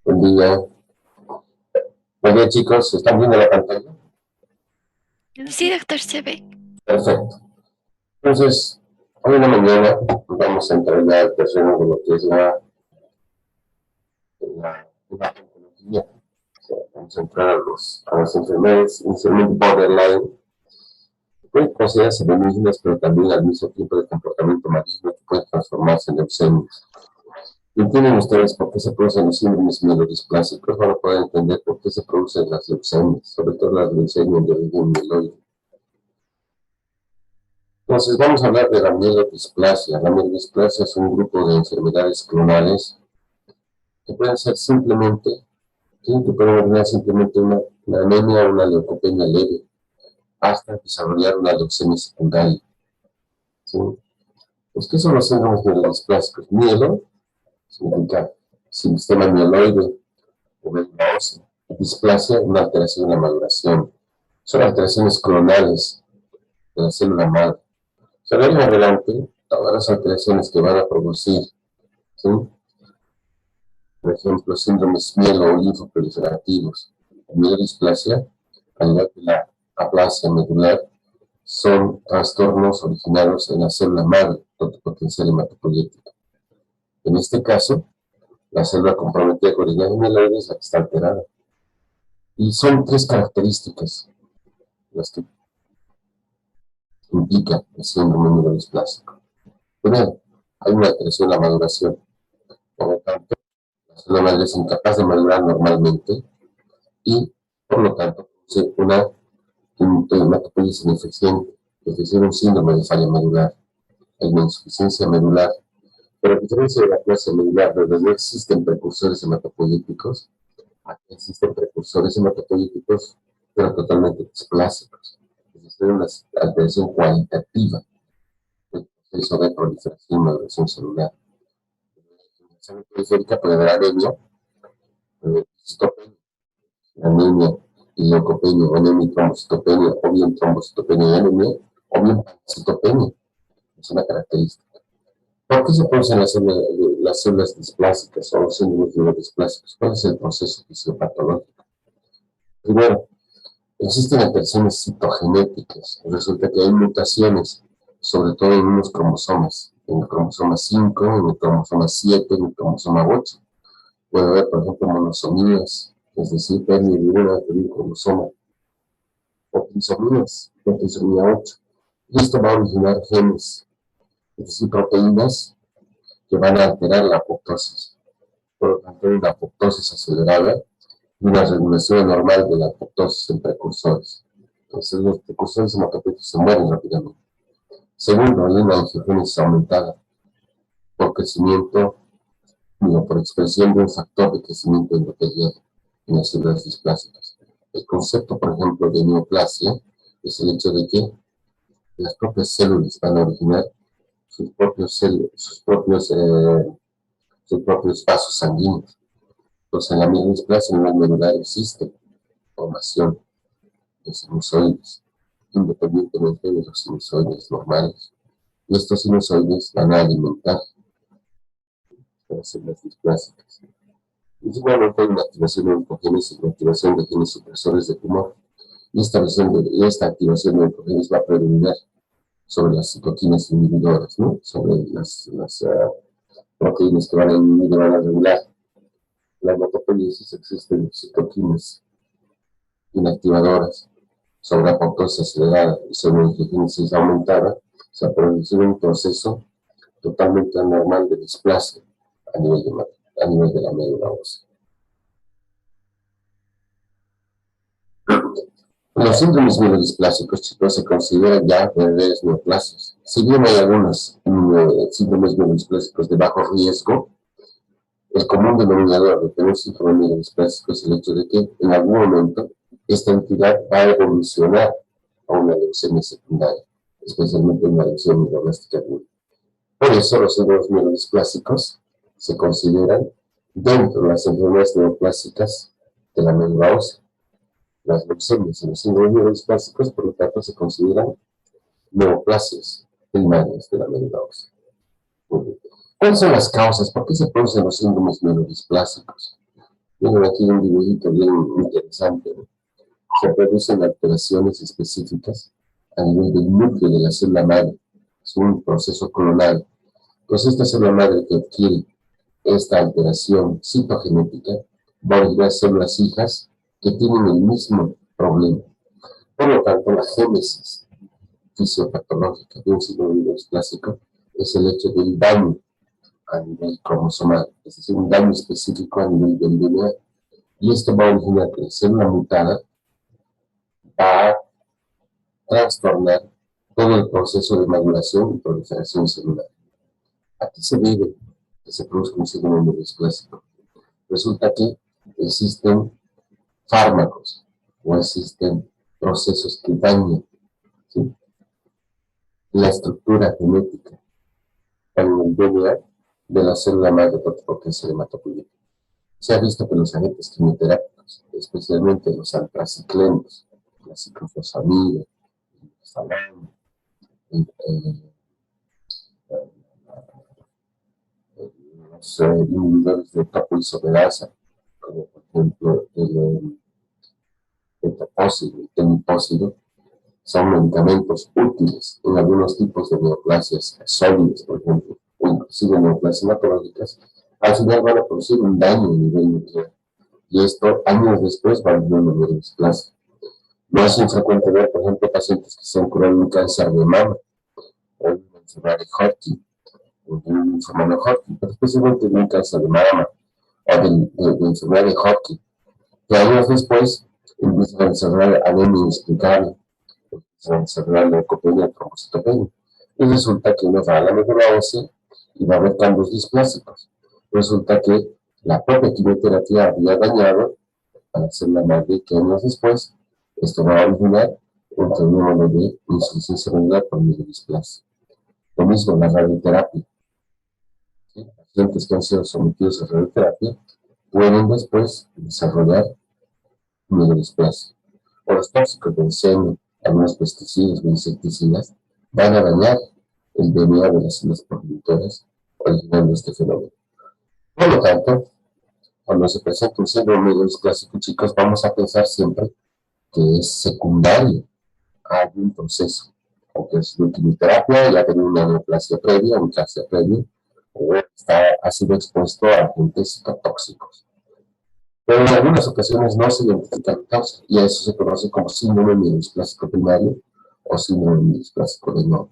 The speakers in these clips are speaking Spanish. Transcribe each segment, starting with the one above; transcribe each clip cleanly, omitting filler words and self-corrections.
Buen día. Buen día, chicos. ¿Están viendo la pantalla? Sí, doctor, se ve. Perfecto. Entonces, hoy en la mañana vamos a entrar ya al terreno de lo que es la oncología. O sea, vamos a entrar a las enfermedades inicialmente borderline, que pueden considerarse benignas, pero también al mismo tiempo de comportamiento maligno que puede transformarse en leucemias. Y entienden ustedes por qué se producen los síndromes mielodisplásicos, van a poder entender por qué se producen las leucemias, sobre todo las leucemias de origen mieloide. Entonces, vamos a hablar de la mielodisplasia. La mielodisplasia es un grupo de enfermedades clonales que pueden ser simplemente, ¿sí? Que pueden originar simplemente una anemia o una leucopenia leve, hasta desarrollar una leucemia secundaria. ¿Sí? Pues, ¿qué son los síndromes mielodisplásicos? Mielo significa sistema mieloide o médula ósea. Displasia, una alteración en la maduración. Son alteraciones clonales de la célula madre. O sea, de ahí en adelante, todas las alteraciones que van a producir, ¿sí? Por ejemplo, síndromes mielo o linfoproliferativos, la mielodisplasia, al igual que la aplasia medular, son trastornos originados en la célula madre de potencial hematopoyética. En este caso, la célula comprometida con originaria mieloide es la que está alterada. Y son tres características las que indican el síndrome mielodisplásico. Primero, hay una alteración en la maduración. Por lo tanto, la célula madre es incapaz de madurar normalmente y, por lo tanto, produce una hematopoiesis ineficiente, es decir, un síndrome de falla medular. Hay una insuficiencia medular, pero a diferencia de la aplasia medular, donde no existen precursores hematopoyéticos, aquí existen precursores hematopoyéticos, pero totalmente displásicos. Es decir, una alteración cualitativa del proceso de proliferación y maduración celular. La sangre periférica puede haber anemia, citopenia, anemia y leucopenia, o anemia y trombocitopenia, o bien trombocitopenia y anemia, o bien pancitopenia. Es una característica. ¿Por qué se producen las células displásicas o los síndromes mielodisplásicos? ¿Cuál es el proceso fisiopatológico? Primero, existen alteraciones citogenéticas. Resulta que hay mutaciones, sobre todo en unos cromosomas, en el cromosoma 5, en el cromosoma 7, en el cromosoma 8. Puede haber, por ejemplo, monosomías, es decir, pérdida de una de un cromosoma, o trisomías, la trisomía 8. Y esto va a originar genes, es decir, proteínas que van a alterar la apoptosis. Por lo tanto, hay una apoptosis acelerada y una regulación normal de la apoptosis en precursores. Entonces, los precursores hematopoyéticos se mueren rápidamente. Segundo, hay una angiogénesis aumentada por crecimiento, por expresión de un factor de crecimiento endotelial en las células displásicas. El concepto, por ejemplo, de neoplasia es el hecho de que las propias células van a originar sus propios vasos sanguíneos. Entonces, en la mielodisplasia a nivel medular existe formación de sinusoides, independientemente de los sinusoides normales. Y estos sinusoides van a alimentar las células displásicas. Y finalmente hay una activación de oncogénesis, una activación de genes supresores de tumor. Y esta activación de oncogénesis va a predominar sobre las citoquinas inhibidoras, ¿no? Sobre las proteínas que van a inhibir y van a regular la hematopoiesis. Existen citoquinas inactivadoras sobre apoptosis acelerada y sobre angiogénesis aumentada. Se ha producido un proceso totalmente anormal de displasia a nivel de la médula ósea. Los síndromes mielodisplásicos, chicos, se consideran ya verdaderas neoplasias. Si bien hay algunos síndromes mielodisplásicos de bajo riesgo, el común denominador de tener síndrome mielodisplásico es el hecho de que en algún momento esta entidad va a evolucionar a una leucemia secundaria, especialmente una leucemia mieloblástica aguda. Por eso los síndromes mielodisplásicos se consideran dentro de las enfermedades neoplásicas de la médula ósea. Las leucemias y los síndromes mielodispásicos, por lo tanto, se consideran neoplasias primarias de la médula ósea. ¿Cuáles son las causas? ¿Por qué se producen los síndromes mielodisplásicos? Miren aquí un dibujito bien interesante, ¿no? Se producen alteraciones específicas a nivel del núcleo de la célula madre. Es un proceso clonal. Pues esta célula madre que adquiere esta alteración citogenética va a originar células hijas que tienen el mismo problema. Por lo tanto, la génesis fisiopatológica de un síndrome clásico es el hecho del daño a nivel cromosomal, es decir, un daño específico a nivel del DNA. Y esto va a originar que la célula mutada va a trastornar todo el proceso de maduración y proliferación celular. ¿A qué se debe que se produzca un síndrome clásico? Resulta que existen fármacos o existen procesos que dañan, ¿sí?, la estructura genética en el DNA de la célula madre porque es hematopoyética. Se ha visto que los agentes quimioterápicos, especialmente los antraciclenos, la ciclofosfamida, el salamo, los inhibidores de topoisomerasa, como por ejemplo el tetopósido y temipósido, son medicamentos útiles en algunos tipos de neoplasias sólidas, por ejemplo, o inclusive neoplasias hematológicas. Al final van a producir un daño a nivel nuclear. Y esto, años después, va a haber una displasia. No es infrecuente ver, por ejemplo, pacientes que se han curado un cáncer de mama, o una enfermedad de Hodgkin, o de una enfermedad de Hodgkin, pero especialmente de un cáncer de mama, o de enfermedad de Hodgkin, que años después empiezan a desarrollar anemia inexplicable, empiezan a desarrollar leucopenia, trombocitopenia. Y resulta que uno va a la médula ósea y va a haber cambios displásicos. Resulta que la propia quimioterapia había dañado a la célula madre, que años después esto va a originar un fenómeno de insuficiencia renal por mielodisplasia. Lo mismo la radioterapia. ¿Sí? Pacientes que han sido sometidos a radioterapia pueden después desarrollar mielodisplasia. O los tóxicos del seno, algunos pesticidas o insecticidas van a dañar el DNA de las células progenitoras, originando este fenómeno. Por lo tanto, cuando se presenta un síndrome clásico, chicos, vamos a pensar siempre que es secundario a algún proceso, aunque es de quimioterapia, ya tiene una neoplasia previa, un cáncer previo, o ha sido expuesto a agentes citotóxicos. Pero en algunas ocasiones no se identifica la causa, y a eso se conoce como síndrome mielodisplásico primario o síndrome mielodisplásico de nuevo.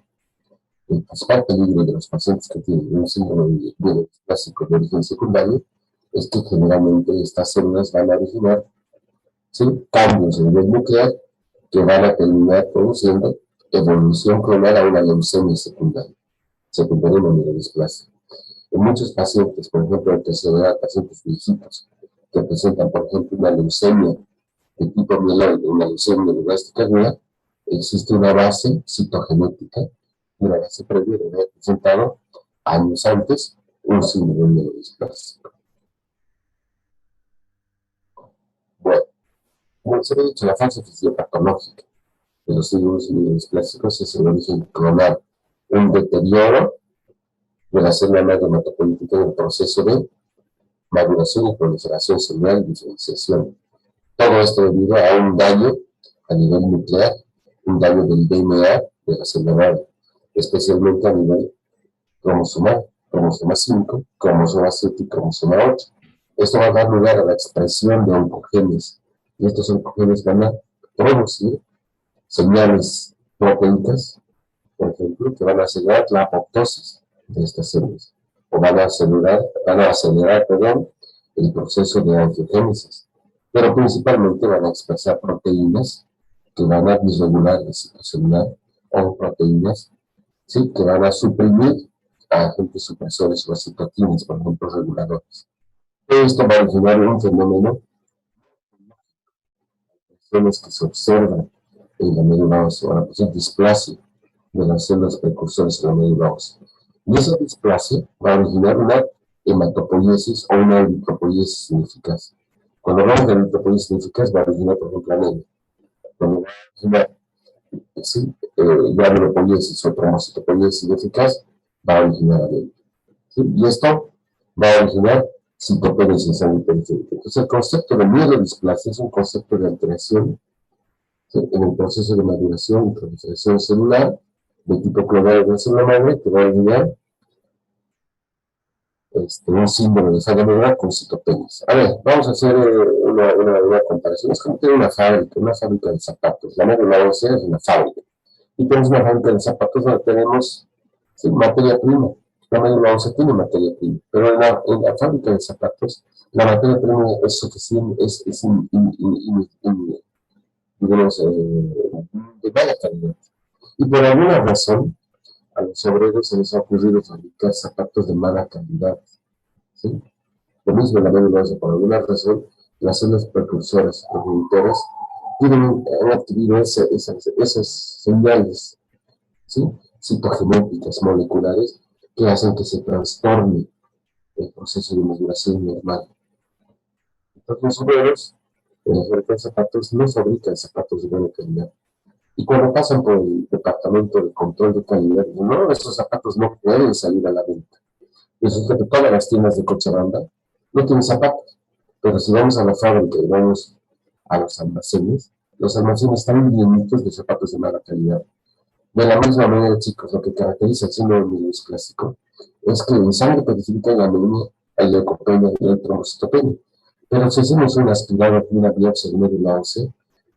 El principal peligro de los pacientes que tienen un síndrome mielodisplásico de origen secundario es que generalmente estas células van a originar, ¿sí?, cambios a nivel nuclear que van a terminar produciendo evolución clonal a una leucemia secundaria a mielodisplasia. En muchos pacientes, por ejemplo, de tercera edad, pacientes viejitos, que presentan, por ejemplo, una leucemia de tipo mieloide, una leucemia mieloblástica aguda, existe una base citogenética, una base previa de haber presentado años antes un síndrome mielodisplásico. Bueno, como se ha dicho, la fase fisiopatológica de los síndromes mielodisplásicos es el origen clonal, un deterioro de la célula madre hematopoyética en el proceso de maduración y proliferación celular y diferenciación. Todo esto debido a un daño a nivel nuclear, un daño del DNA de la célula madre, especialmente a nivel cromosomal, cromosoma 5, cromosoma 7 y cromosoma 8. Esto va a dar lugar a la expresión de oncogenes, y estos oncogenes van a producir señales proteicas, por ejemplo, que van a acelerar la apoptosis de estas células, o van a acelerar el proceso de angiogénesis, pero principalmente van a expresar proteínas que van a disregular el ciclo celular, o proteínas, ¿sí?, que van a suprimir a agentes supresores o a citoquinas, por ejemplo, reguladores. Todo esto va a originar un fenómeno que se observan en la médula ósea, o la posible displasia de las células precursoras en la médula ósea. Y esa displasia va a originar una hematopoiesis o una eritropoiesis ineficaz. Cuando hablamos de eritropoiesis ineficaz, va a originar, por ejemplo, anemia. Cuando va a originar granulopoiesis o trombocitopoiesis ineficaz, va a originar anemia. ¿Sí? Y esto va a originar citopenias en sangre periférica. Entonces, el concepto de mielodisplasia es un concepto de alteración, ¿sí?, en el proceso de maduración y proliferación celular de tipo clonal de la célula madre, que va a ayudar un símbolo de falla medular con citopenias. A ver, vamos a hacer una comparación. Es como tener una fábrica de zapatos. La médula ósea es una fábrica. Y tenemos una fábrica de zapatos donde tenemos, sí, materia prima. La médula ósea tiene materia prima, pero en la fábrica de zapatos la materia prima es suficiente, digamos, de mala calidad. Y por alguna razón, a los obreros se les ha ocurrido fabricar zapatos de mala calidad, ¿sí? Lo mismo en la médula ósea, por alguna razón, las células precursoras, progenitoras, han adquirido esas señales, ¿sí?, citogenéticas moleculares que hacen que se trastorne el proceso de maduración normal. Entonces, los obreros en las fábricas de zapatos no fabrican zapatos de buena calidad. Y cuando pasan por el departamento de control de calidad, dicen, no, esos zapatos no pueden salir a la venta. Resulta que todas las tiendas de Cochabamba no tienen zapatos. Pero si vamos a la fábrica y vamos a los almacenes están llenitos de zapatos de mala calidad. De la misma manera, chicos, lo que caracteriza el síndrome mielodisplásico es que en sangre periférica, en la anemia, hay leucopenia y hay trombocitopenia. Pero si hacemos una aspirada y una biopsia de médula ósea,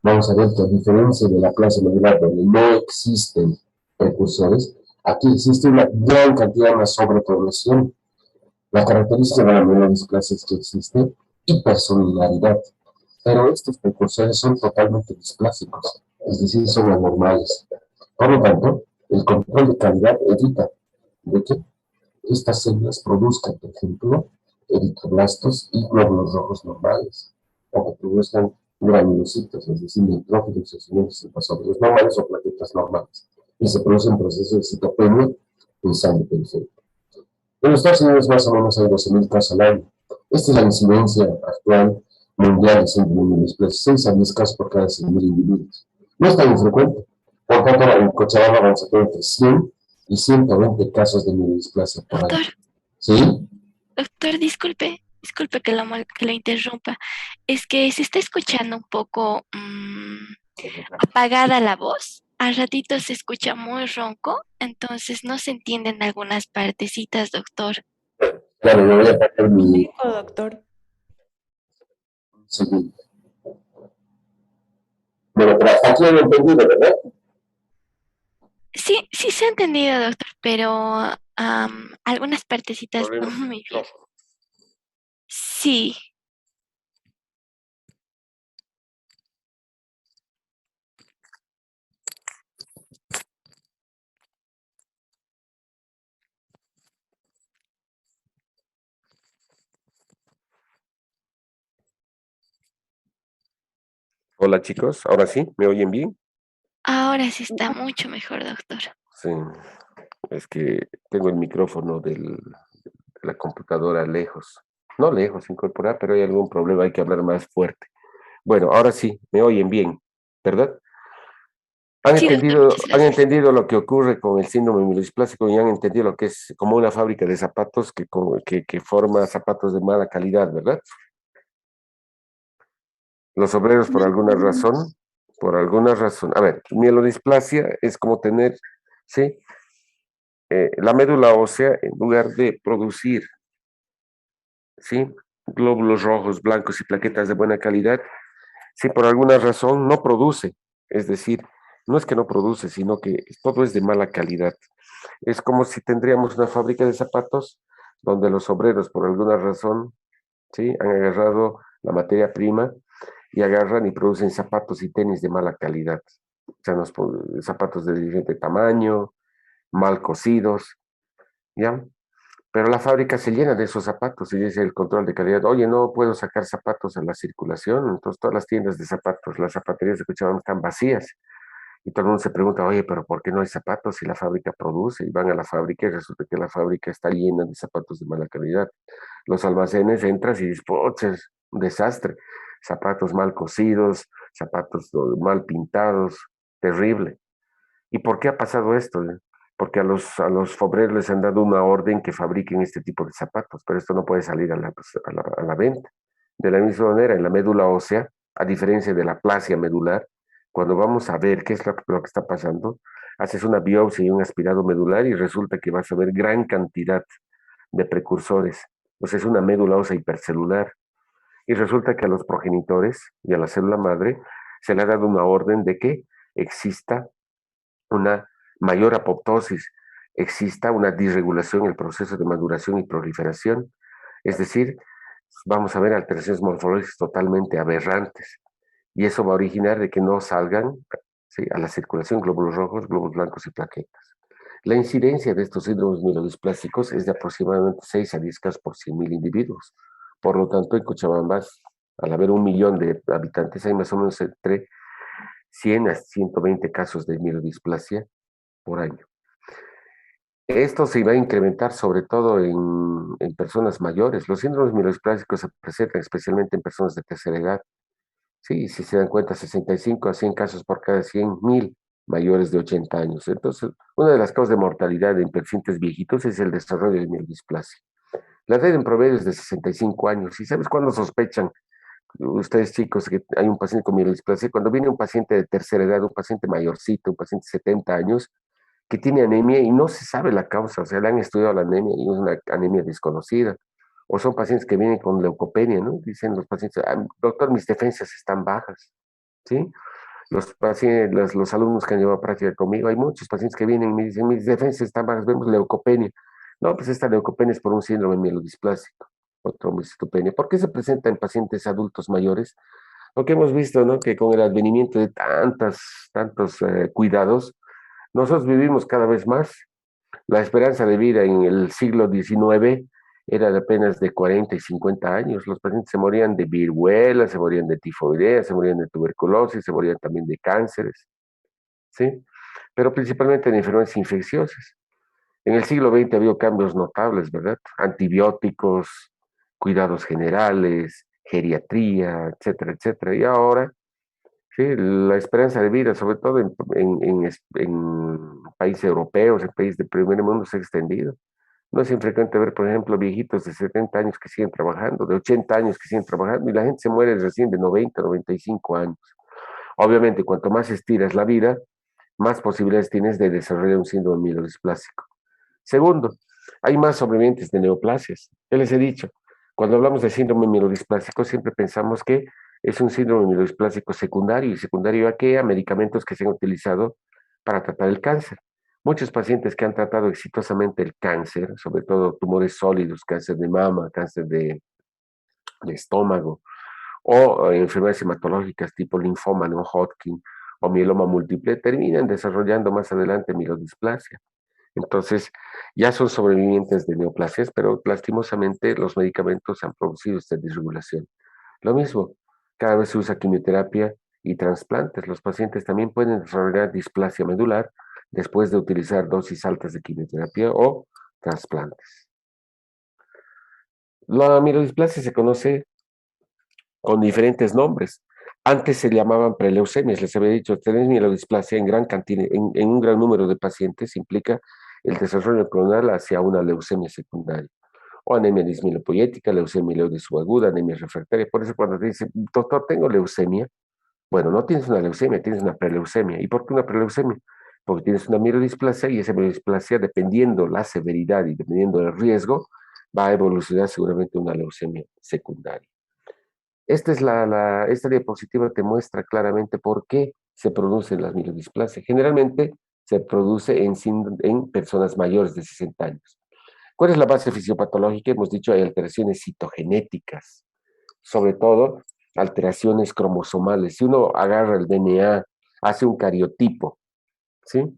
vamos a ver que a diferencia de la clase medular donde no existen precursores, aquí existe una gran cantidad de sobrepoblación. La característica de la mielodisplasia es que existe hipersolidaridad, pero estos precursores son totalmente displásicos, es decir, son anormales. Por lo tanto, el control de calidad evita de que estas células produzcan, por ejemplo, eritroblastos y glóbulos rojos normales, o que produzcan granulocitos, es decir, neutrófilos y linfocitosos normales o plaquetas normales, y se produce un proceso de citopenia en sangre periférica. En los Estados Unidos más o menos hay 12.000 casos al año. Esta es la incidencia actual mundial de síndrome de mielodisplasia, 6 a 10 casos por cada 100.000 individuos. No es tan infrecuente. Por tanto, en Cochabamba vamos a tener entre 100 y 120 casos de mielodisplasia por año. Doctor, ¿Sí? doctor, disculpe que lo interrumpa. Es que se está escuchando un poco apagada la voz. A ratito se escucha muy ronco, entonces no se entienden algunas partecitas, doctor. Claro, yo voy a poner mi Doctor. segundo. Bueno, pero hasta aquí lo he entendido, ¿verdad? Sí, sí se ha entendido, doctor, pero algunas partecitas no Problemas. muy bien. Sí, Hola chicos, ahora sí, ¿me oyen bien? ahora sí está mucho mejor, doctor. Sí, es que tengo el micrófono de la computadora lejos. No lejos, incorporar, pero hay algún problema, hay que hablar más fuerte. Bueno, ahora sí, me oyen bien, ¿verdad? Sí, doctor, muchas Han gracias. entendido lo que ocurre con el síndrome mielodisplásico y han entendido lo que es como una fábrica de zapatos que forma zapatos de mala calidad, ¿verdad? Los obreros por alguna razón, a ver, mielodisplasia es como tener, ¿sí? La médula ósea, en lugar de producir, ¿sí?, glóbulos rojos, blancos y plaquetas de buena calidad, si por alguna razón no produce, es decir, no es que no produce, sino que todo es de mala calidad. Es como si tendríamos una fábrica de zapatos donde los obreros, por alguna razón, ¿sí?, han agarrado la materia prima y agarran y producen zapatos y tenis de mala calidad. O sea, zapatos de diferente tamaño, mal cosidos, ¿ya? Pero la fábrica se llena de esos zapatos y dice el control de calidad, oye, no puedo sacar zapatos a la circulación, entonces todas las tiendas de zapatos, las zapaterías de Cochabamba están vacías. Y todo el mundo se pregunta, oye, pero ¿por qué no hay zapatos si la fábrica produce? Y van a la fábrica y resulta que la fábrica está llena de zapatos de mala calidad. Los almacenes entras y dices, ¡poches! Un desastre. Zapatos mal cosidos, zapatos mal pintados, terrible. ¿Y por qué ha pasado esto? porque a los fobreros les han dado una orden que fabriquen este tipo de zapatos, pero esto no puede salir a la venta. De la misma manera, en la médula ósea, a diferencia de la aplasia medular, cuando vamos a ver qué es lo que está pasando, haces una biopsia y un aspirado medular y resulta que vas a ver gran cantidad de precursores. Pues es una médula ósea hipercelular. Y resulta que a los progenitores y a la célula madre se le ha dado una orden de que exista una mayor apoptosis, exista una disregulación en el proceso de maduración y proliferación. Es decir, vamos a ver alteraciones morfológicas totalmente aberrantes. Y eso va a originar de que no salgan, ¿sí?, a la circulación glóbulos rojos, glóbulos blancos y plaquetas. La incidencia de estos síndromes mielodisplásicos es de aproximadamente 6 a 10 casos por 100.000 individuos. Por lo tanto, en Cochabamba, al haber 1 millón de habitantes, hay más o menos entre 100 a 120 casos de mielodisplasia por año. Esto se va a incrementar sobre todo en personas mayores. Los síndromes mielodisplásicos se presentan especialmente en personas de tercera edad. Sí, si se dan cuenta, 65 a 100 casos por cada 100.000 mayores de 80 años. Entonces, una de las causas de mortalidad en pacientes viejitos es el desarrollo de mielodisplasia. La edad en promedio es de 65 años. ¿Y sabes cuándo sospechan ustedes, chicos, que hay un paciente con mielodisplasia? Cuando viene un paciente de tercera edad, un paciente mayorcito, un paciente de 70 años, que tiene anemia y no se sabe la causa, o sea, le han estudiado la anemia y es una anemia desconocida. O son pacientes que vienen con leucopenia, ¿no? Dicen los pacientes, doctor, mis defensas están bajas, ¿sí? Los pacientes, los alumnos que han llevado práctica conmigo, hay muchos pacientes que vienen y me dicen, mis defensas están bajas, vemos leucopenia. No, pues esta leucopenia es por un síndrome mielodisplásico o trombocitopenia. ¿Por qué se presenta en pacientes adultos mayores? Porque hemos visto, ¿no?, que con el advenimiento de tantos cuidados, nosotros vivimos cada vez más. La esperanza de vida en el siglo XIX era de apenas de 40 y 50 años. Los pacientes se morían de viruela, se morían de tifoidea, se morían de tuberculosis, se morían también de cánceres, ¿sí? Pero principalmente de enfermedades infecciosas. En el siglo XX ha habido cambios notables, ¿verdad? Antibióticos, cuidados generales, geriatría, etcétera, etcétera. Y ahora, sí, la esperanza de vida, sobre todo en países europeos, en países del primer mundo, se ha extendido. No es infrecuente ver, por ejemplo, viejitos de 70 años que siguen trabajando, de 80 años que siguen trabajando, y la gente se muere recién de 90, 95 años. Obviamente, cuanto más estiras la vida, más posibilidades tienes de desarrollar un síndrome mielodisplásico. Segundo, hay más sobrevivientes de neoplasias. Ya les he dicho, cuando hablamos de síndrome mielodisplásico, siempre pensamos que es un síndrome mielodisplásico secundario, y secundario a qué, a medicamentos que se han utilizado para tratar el cáncer. Muchos pacientes que han tratado exitosamente el cáncer, sobre todo tumores sólidos, cáncer de mama, cáncer de estómago, o enfermedades hematológicas tipo linfoma no Hodgkin o mieloma múltiple, terminan desarrollando más adelante mielodisplasia. Entonces, ya son sobrevivientes de neoplasias, pero lastimosamente los medicamentos han producido esta disregulación. Lo mismo, cada vez se usa quimioterapia y trasplantes. Los pacientes también pueden desarrollar displasia medular después de utilizar dosis altas de quimioterapia o trasplantes. La mielodisplasia se conoce con diferentes nombres. Antes se llamaban preleucemias, les había dicho, tener mielodisplasia en gran cantidad, en un gran número de pacientes implica el desarrollo clonal hacia una leucemia secundaria, o anemia dismilopoyética, leucemia mieloide subaguda, anemia refractaria. Por eso cuando te dicen, doctor, tengo leucemia, bueno, no tienes una leucemia, tienes una preleucemia. ¿Y por qué una preleucemia? Porque tienes una mielodisplasia y esa mielodisplasia, dependiendo la severidad y dependiendo del riesgo, va a evolucionar seguramente una leucemia secundaria. Esta diapositiva te muestra claramente por qué se producen las mielodisplasias. Generalmente se produce en personas mayores de 60 años. ¿Cuál es la base fisiopatológica? Hemos dicho, hay alteraciones citogenéticas, sobre todo alteraciones cromosomales. Si uno agarra el DNA, hace un cariotipo, ¿sí?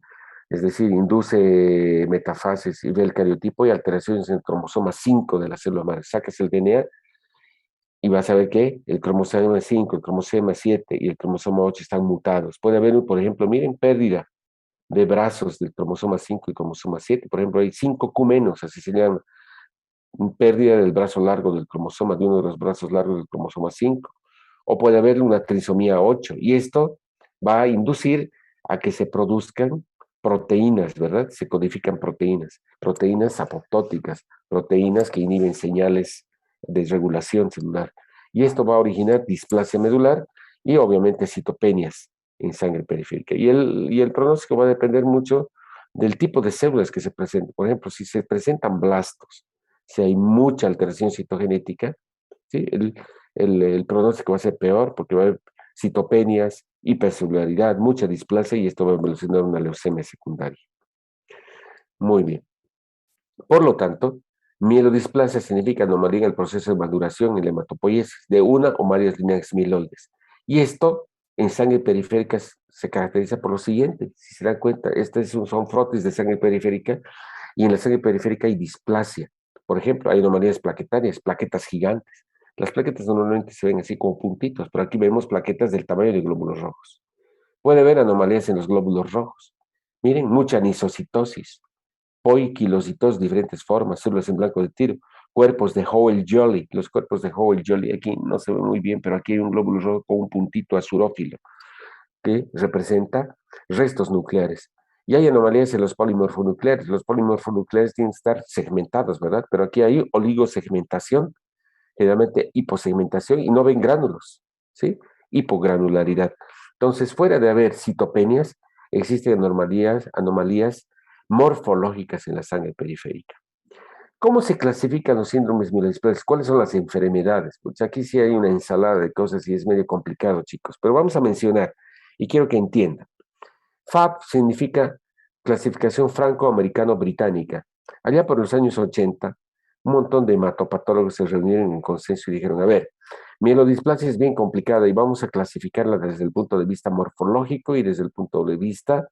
Es decir, induce metafases y ve el cariotipo y alteraciones en el cromosoma 5 de la célula madre. Sacas el DNA y vas a ver que el cromosoma 5, el cromosoma 7 y el cromosoma 8 están mutados. Puede haber, por ejemplo, miren, pérdida de brazos del cromosoma 5 y cromosoma 7. Por ejemplo, hay 5Q menos, así se llama, pérdida del brazo largo del cromosoma, de uno de los brazos largos del cromosoma 5. O puede haber una trisomía 8. Y esto va a inducir a que se produzcan proteínas, ¿verdad? Se codifican proteínas apoptóticas, proteínas que inhiben señales de regulación celular. Y esto va a originar displasia medular y obviamente citopenias en sangre periférica. Y el pronóstico va a depender mucho del tipo de células que se presenten. Por ejemplo, si se presentan blastos, si hay mucha alteración citogenética, ¿sí? El pronóstico va a ser peor porque va a haber citopenias, hipercelularidad, mucha displasia y esto va a evolucionar una leucemia secundaria. Muy bien. Por lo tanto, mielodisplasia significa anomalía en el proceso de maduración en la hematopoiesis de una o varias líneas mieloides. Y esto en sangre periférica se caracteriza por lo siguiente. Si se dan cuenta, son frotis de sangre periférica y en la sangre periférica hay displasia. Por ejemplo, hay anomalías plaquetarias, plaquetas gigantes. Las plaquetas normalmente se ven así como puntitos, pero aquí vemos plaquetas del tamaño de glóbulos rojos. Puede haber anomalías en los glóbulos rojos. Miren, mucha anisocitosis, poiquilocitosis, diferentes formas, células en blanco de tiro, cuerpos de Howell-Jolly. Los cuerpos de Howell-Jolly aquí no se ven muy bien, pero aquí hay un glóbulo rojo con un puntito azurófilo que representa restos nucleares. Y hay anomalías en los polimorfonucleares. Los polimorfonucleares tienen que estar segmentados, ¿verdad? Pero aquí hay oligosegmentación, generalmente hiposegmentación, y no ven gránulos, ¿sí? Hipogranularidad. Entonces, fuera de haber citopenias, existen anomalías morfológicas en la sangre periférica. ¿Cómo se clasifican los síndromes mielodisplásicos? ¿Cuáles son las enfermedades? Pues aquí sí hay una ensalada de cosas y es medio complicado, chicos, pero vamos a mencionar y quiero que entiendan. FAB significa clasificación franco-americano-británica. Allá por los años 80, un montón de hematopatólogos se reunieron en consenso y dijeron, a ver, mielodisplasia es bien complicada y vamos a clasificarla desde el punto de vista morfológico y desde el punto de vista,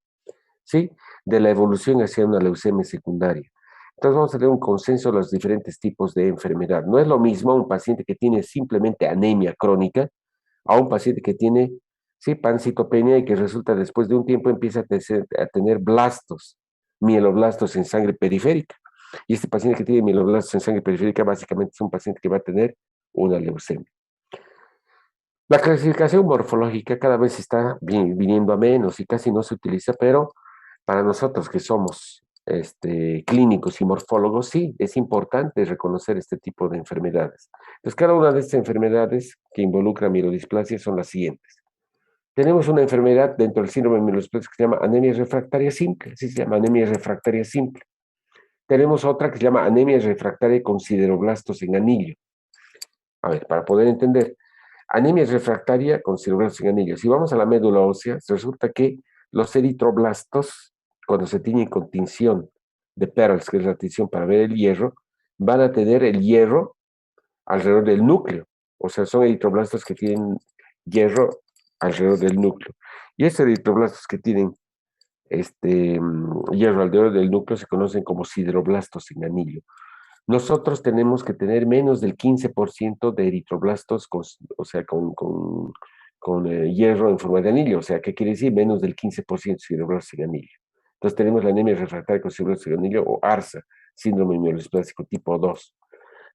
¿sí?, de la evolución hacia una leucemia secundaria. Entonces vamos a tener un consenso de los diferentes tipos de enfermedad. No es lo mismo un paciente que tiene simplemente anemia crónica a un paciente que tiene, sí, pancitopenia y que resulta después de un tiempo empieza a tener blastos, mieloblastos en sangre periférica. Y este paciente que tiene mieloblastos en sangre periférica básicamente es un paciente que va a tener una leucemia. La clasificación morfológica cada vez está viniendo a menos y casi no se utiliza, pero para nosotros que somos clínicos y morfólogos, sí, es importante reconocer este tipo de enfermedades. Entonces, cada una de estas enfermedades que involucra mielodisplasia son las siguientes. Tenemos una enfermedad dentro del síndrome de mielodisplasia que se llama anemia refractaria simple, así se llama anemia refractaria simple. Tenemos otra que se llama anemia refractaria con sideroblastos en anillo. A ver, para poder entender, anemia refractaria con sideroblastos en anillo. Si vamos a la médula ósea, resulta que los eritroblastos, cuando se tienen con tinción de Pearls, que es la tinción para ver el hierro, van a tener el hierro alrededor del núcleo. O sea, son eritroblastos que tienen hierro alrededor del núcleo. Y estos eritroblastos que tienen hierro alrededor del núcleo se conocen como sideroblastos en anillo. Nosotros tenemos que tener menos del 15% de eritroblastos, con hierro en forma de anillo. O sea, ¿qué quiere decir? Menos del 15% de sideroblastos en anillo. Entonces tenemos la anemia refractaria con sideroblastos en anillo o ARSA, síndrome mielodisplásico tipo 2.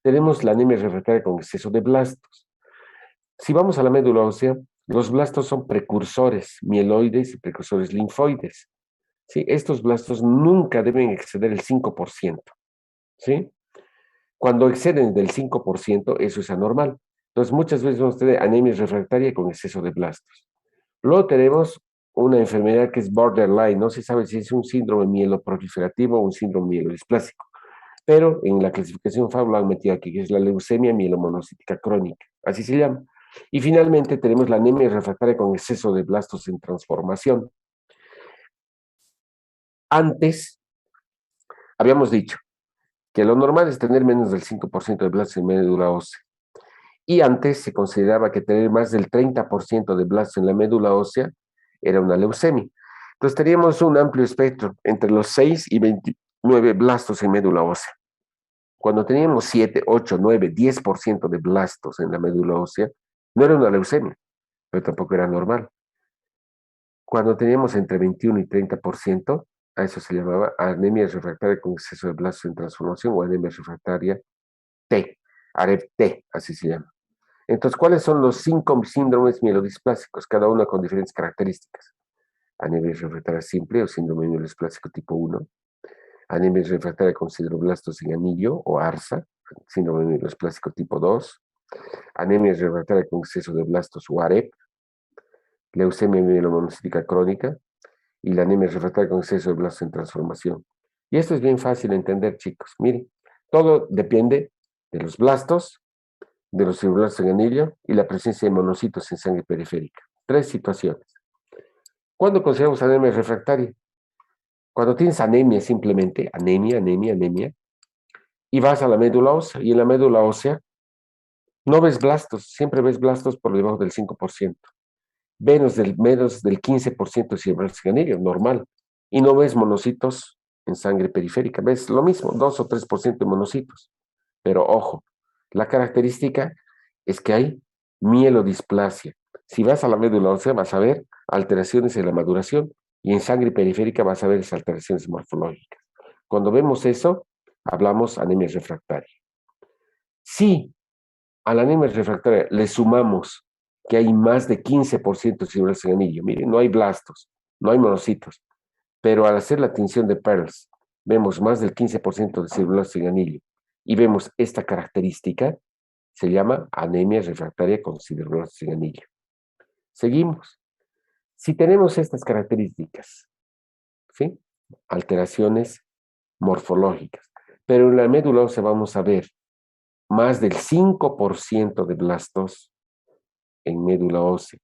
Tenemos la anemia refractaria con exceso de blastos. Si vamos a la médula ósea, los blastos son precursores mieloides y precursores linfoides. ¿Sí? Estos blastos nunca deben exceder el 5%. ¿Sí? Cuando exceden del 5%, eso es anormal. Entonces, muchas veces vamos a tener anemia refractaria con exceso de blastos. Luego tenemos una enfermedad que es borderline. No se sabe si es un síndrome mieloproliferativo o un síndrome mielodisplásico. Pero en la clasificación FAB lo han metido aquí, que es la leucemia mielomonocítica crónica. Así se llama. Y finalmente tenemos la anemia refractaria con exceso de blastos en transformación. Antes, habíamos dicho que lo normal es tener menos del 5% de blastos en médula ósea. Y antes se consideraba que tener más del 30% de blastos en la médula ósea era una leucemia. Entonces teníamos un amplio espectro entre los 6 y 29 blastos en médula ósea. Cuando teníamos 7, 8, 9, 10% de blastos en la médula ósea, no era una leucemia, pero tampoco era normal. Cuando teníamos entre 21 y 30%, a eso se llamaba anemia refractaria con exceso de blastos en transformación o anemia refractaria T, AREP-T, así se llama. Entonces, ¿cuáles son los 5 síndromes mielodisplásicos, cada uno con diferentes características? anemia refractaria simple o síndrome mieloesplásico tipo 1, anemia refractaria con sideroblastos en anillo o ARSA, síndrome mieloesplásico tipo 2, anemia refractaria con exceso de blastos o AREP, leucemia mielomonocítica crónica y la anemia refractaria con exceso de blastos en transformación. Y esto es bien fácil de entender, chicos. Miren, todo depende de los blastos, de los fibroblastos en anillo y la presencia de monocitos en sangre periférica. 3 situaciones. ¿Cuándo consideramos anemia refractaria? Cuando tienes anemia simplemente, anemia, y vas a la médula ósea, y en la médula ósea no ves blastos, siempre ves blastos por debajo del 5%, menos del 15% de fibroblastos en anillo, normal, y no ves monocitos en sangre periférica, ves lo mismo, 2 o 3% de monocitos, pero ojo, la característica es que hay mielodisplasia. Si vas a la médula ósea vas a ver alteraciones en la maduración y en sangre periférica vas a ver esas alteraciones morfológicas. Cuando vemos eso, hablamos anemia refractaria. Si a la anemia refractaria le sumamos que hay más de 15% de fibroblastos en anillo, miren, no hay blastos, no hay monocitos, pero al hacer la tinción de Pearls, vemos más del 15% de fibroblastos en anillo y vemos esta característica, se llama anemia refractaria con fibroblastos en anillo. Seguimos. Si tenemos estas características, ¿sí? Alteraciones morfológicas, pero en la médula ósea vamos a ver más del 5% de blastos en médula ósea.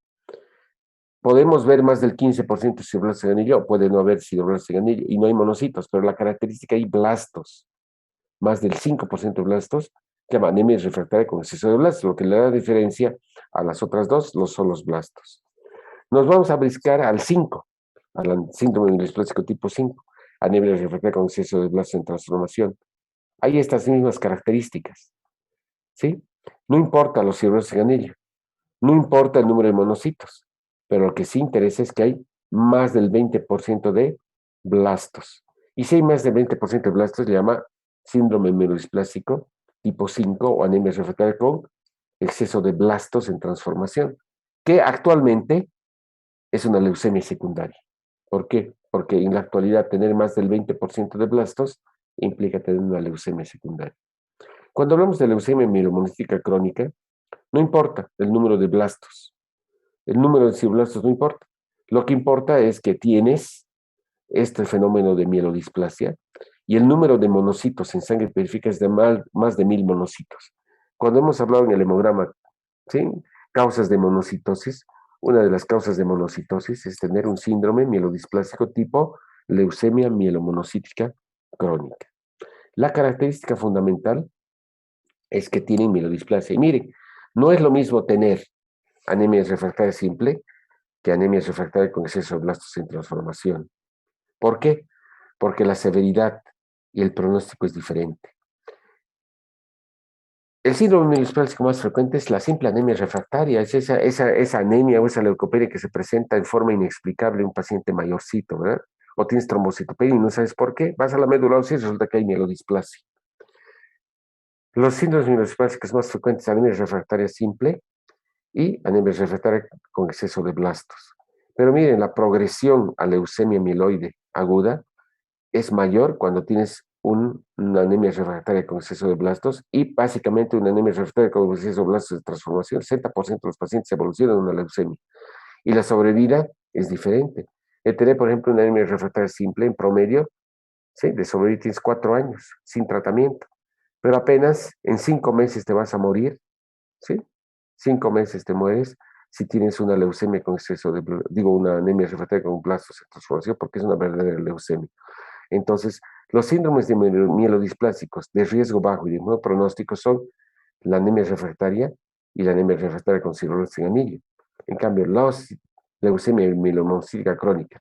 Podemos ver más del 15% de fibroblastos en anillo, puede no haber fibroblastos en anillo y no hay monocitos, pero la característica hay blastos, más del 5% de blastos, que llama anemia refractaria con exceso de blastos, lo que le da diferencia a las otras dos son los blastos. Nos vamos a briscar al 5, al síndrome mieloesplásico tipo 5, anemia refractaria con exceso de blastos en transformación. Hay estas mismas características, ¿sí? No importa los fibroblastos en anillo, no importa el número de monocitos, pero lo que sí interesa es que hay más del 20% de blastos. Y si hay más del 20% de blastos, se llama síndrome mieloesplásico tipo 5 o anemia refractaria con exceso de blastos en transformación, que actualmente es una leucemia secundaria. ¿Por qué? Porque en la actualidad tener más del 20% de blastos implica tener una leucemia secundaria. Cuando hablamos de leucemia mielomonocítica crónica, no importa el número de blastos, el número de fibroblastos no importa. Lo que importa es que tienes este fenómeno de mielodisplasia y el número de monocitos en sangre periférica es de más de 1000 monocitos. Cuando hemos hablado en el hemograma, ¿sí? Causas de monocitosis, una de las causas de monocitosis es tener un síndrome mielodisplásico tipo leucemia mielomonocítica crónica. La característica fundamental es que tienen mielodisplasia. Y miren, no es lo mismo tener anemia refractaria simple que anemia refractaria con exceso de blastos en transformación. ¿Por qué? Porque la severidad y el pronóstico es diferente. El síndrome mieloesplásico más frecuente es la simple anemia refractaria, es esa anemia o esa leucopenia que se presenta en forma inexplicable en un paciente mayorcito, ¿verdad? O tienes trombocitopenia y no sabes por qué, vas a la médula ósea y resulta que hay mielodisplasia. Los síndromes mieloesplásicos más frecuentes son anemia refractaria simple y anemia refractaria con exceso de blastos. Pero miren, la progresión a leucemia mieloide aguda es mayor cuando tienes una anemia refractaria con exceso de blastos y básicamente una anemia refractaria con exceso de blastos de transformación. 60% de los pacientes evolucionan a una leucemia y la sobrevida es diferente. El tener, por ejemplo, una anemia refractaria simple en promedio, ¿sí? De sobrevivir tienes 4 años sin tratamiento, pero apenas en 5 meses te vas a morir, ¿sí? 5 meses te mueres si tienes una leucemia con exceso de, una anemia refractaria con blastos de transformación, porque es una verdadera leucemia. Entonces, los síndromes de mielodisplásicos de riesgo bajo y de buen pronóstico son la anemia refractaria y la anemia refractaria con cirrosis en anillo. En cambio, la leucemia mielomonocítica crónica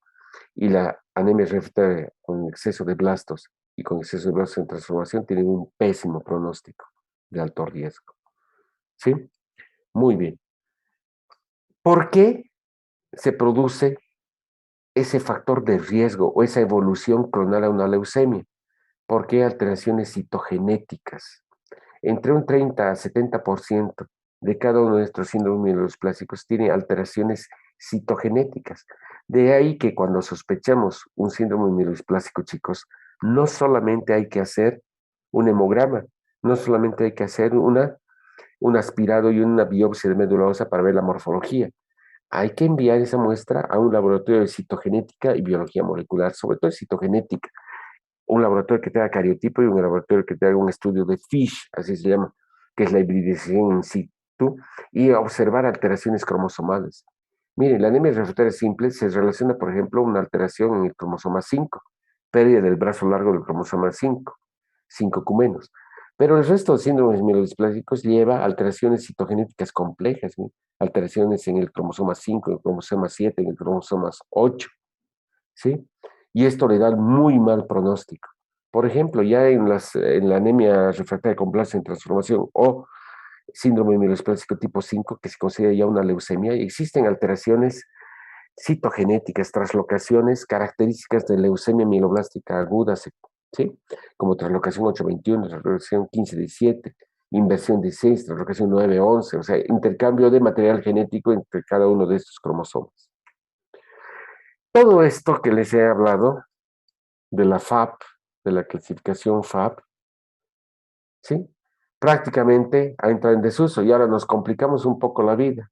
y la anemia refractaria con exceso de blastos y con exceso de blastos en transformación tienen un pésimo pronóstico de alto riesgo. ¿Sí? Muy bien. ¿Por qué se produce ese factor de riesgo o esa evolución clonal a una leucemia? Porque hay alteraciones citogenéticas. Entre un 30 a 70% de cada uno de estos síndromes mieloesplásicos tiene alteraciones citogenéticas. De ahí que cuando sospechamos un síndrome mielodisplásico, chicos, no solamente hay que hacer un hemograma, no solamente hay que hacer un aspirado y una biopsia de médula ósea para ver la morfología. Hay que enviar esa muestra a un laboratorio de citogenética y biología molecular, sobre todo de citogenética, un laboratorio que tenga cariotipo y un laboratorio que tenga un estudio de FISH, así se llama, que es la hibridización in situ, y observar alteraciones cromosomales. Miren, la anemia refractaria simple se relaciona, por ejemplo, a una alteración en el cromosoma 5, pérdida del brazo largo del cromosoma 5, 5Q menos. Pero el resto de síndromes mielodisplásicos lleva alteraciones citogenéticas complejas, ¿sí? Alteraciones en el cromosoma 5, en el cromosoma 7, en el cromosoma 8, ¿sí? Y esto le da muy mal pronóstico. Por ejemplo, ya en la anemia refractaria con blasto en transformación o síndrome mielodisplásico tipo 5, que se considera ya una leucemia, existen alteraciones citogenéticas, translocaciones características de leucemia mieloblástica aguda, ¿sí? Como translocación 821, translocación 1517, inversión 16, translocación 911, o sea, intercambio de material genético entre cada uno de estos cromosomas. Todo esto que les he hablado de la FAP, de la clasificación FAP, ¿sí? Prácticamente ha entrado en desuso y ahora nos complicamos un poco la vida.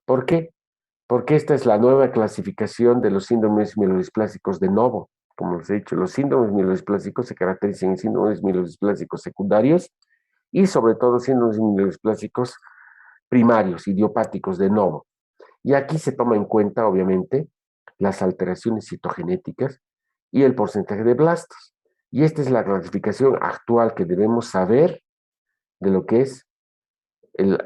¿Por qué? Porque esta es la nueva clasificación de los síndromes mielodisplásicos de novo. Como les he dicho, los síndromes mielodisplásicos se caracterizan en síndromes mielodisplásicos secundarios y sobre todo síndromes mielodisplásicos primarios, idiopáticos de novo. Y aquí se toma en cuenta, obviamente, las alteraciones citogenéticas y el porcentaje de blastos. Y esta es la clasificación actual que debemos saber de lo que es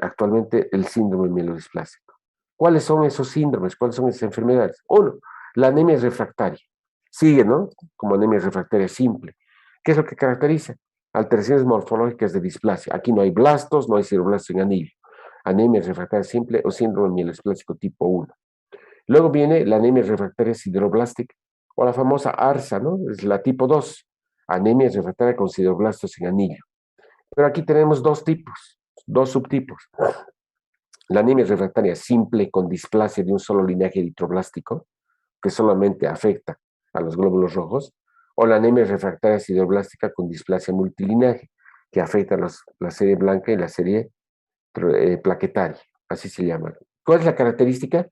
actualmente el síndrome mielodisplásico. ¿Cuáles son esos síndromes? ¿Cuáles son esas enfermedades? Uno, la anemia refractaria. Sigue, ¿no? Como anemia refractaria simple. ¿Qué es lo que caracteriza? Alteraciones morfológicas de displasia. Aquí no hay blastos, no hay sideroblastos en anillo. Anemia refractaria simple o síndrome mielodisplásico tipo 1. Luego viene la anemia refractaria sideroblástica o la famosa ARSA, ¿no? Es la tipo 2, anemia refractaria con sideroblastos en anillo. Pero aquí tenemos dos tipos, dos subtipos. La anemia refractaria simple con displasia de un solo linaje eritroblástico, que solamente afecta a los glóbulos rojos, o la anemia refractaria sideroblástica con displasia multilinaje, que afecta a la serie blanca y la serie plaquetaria, así se llama. ¿Cuál es la característica?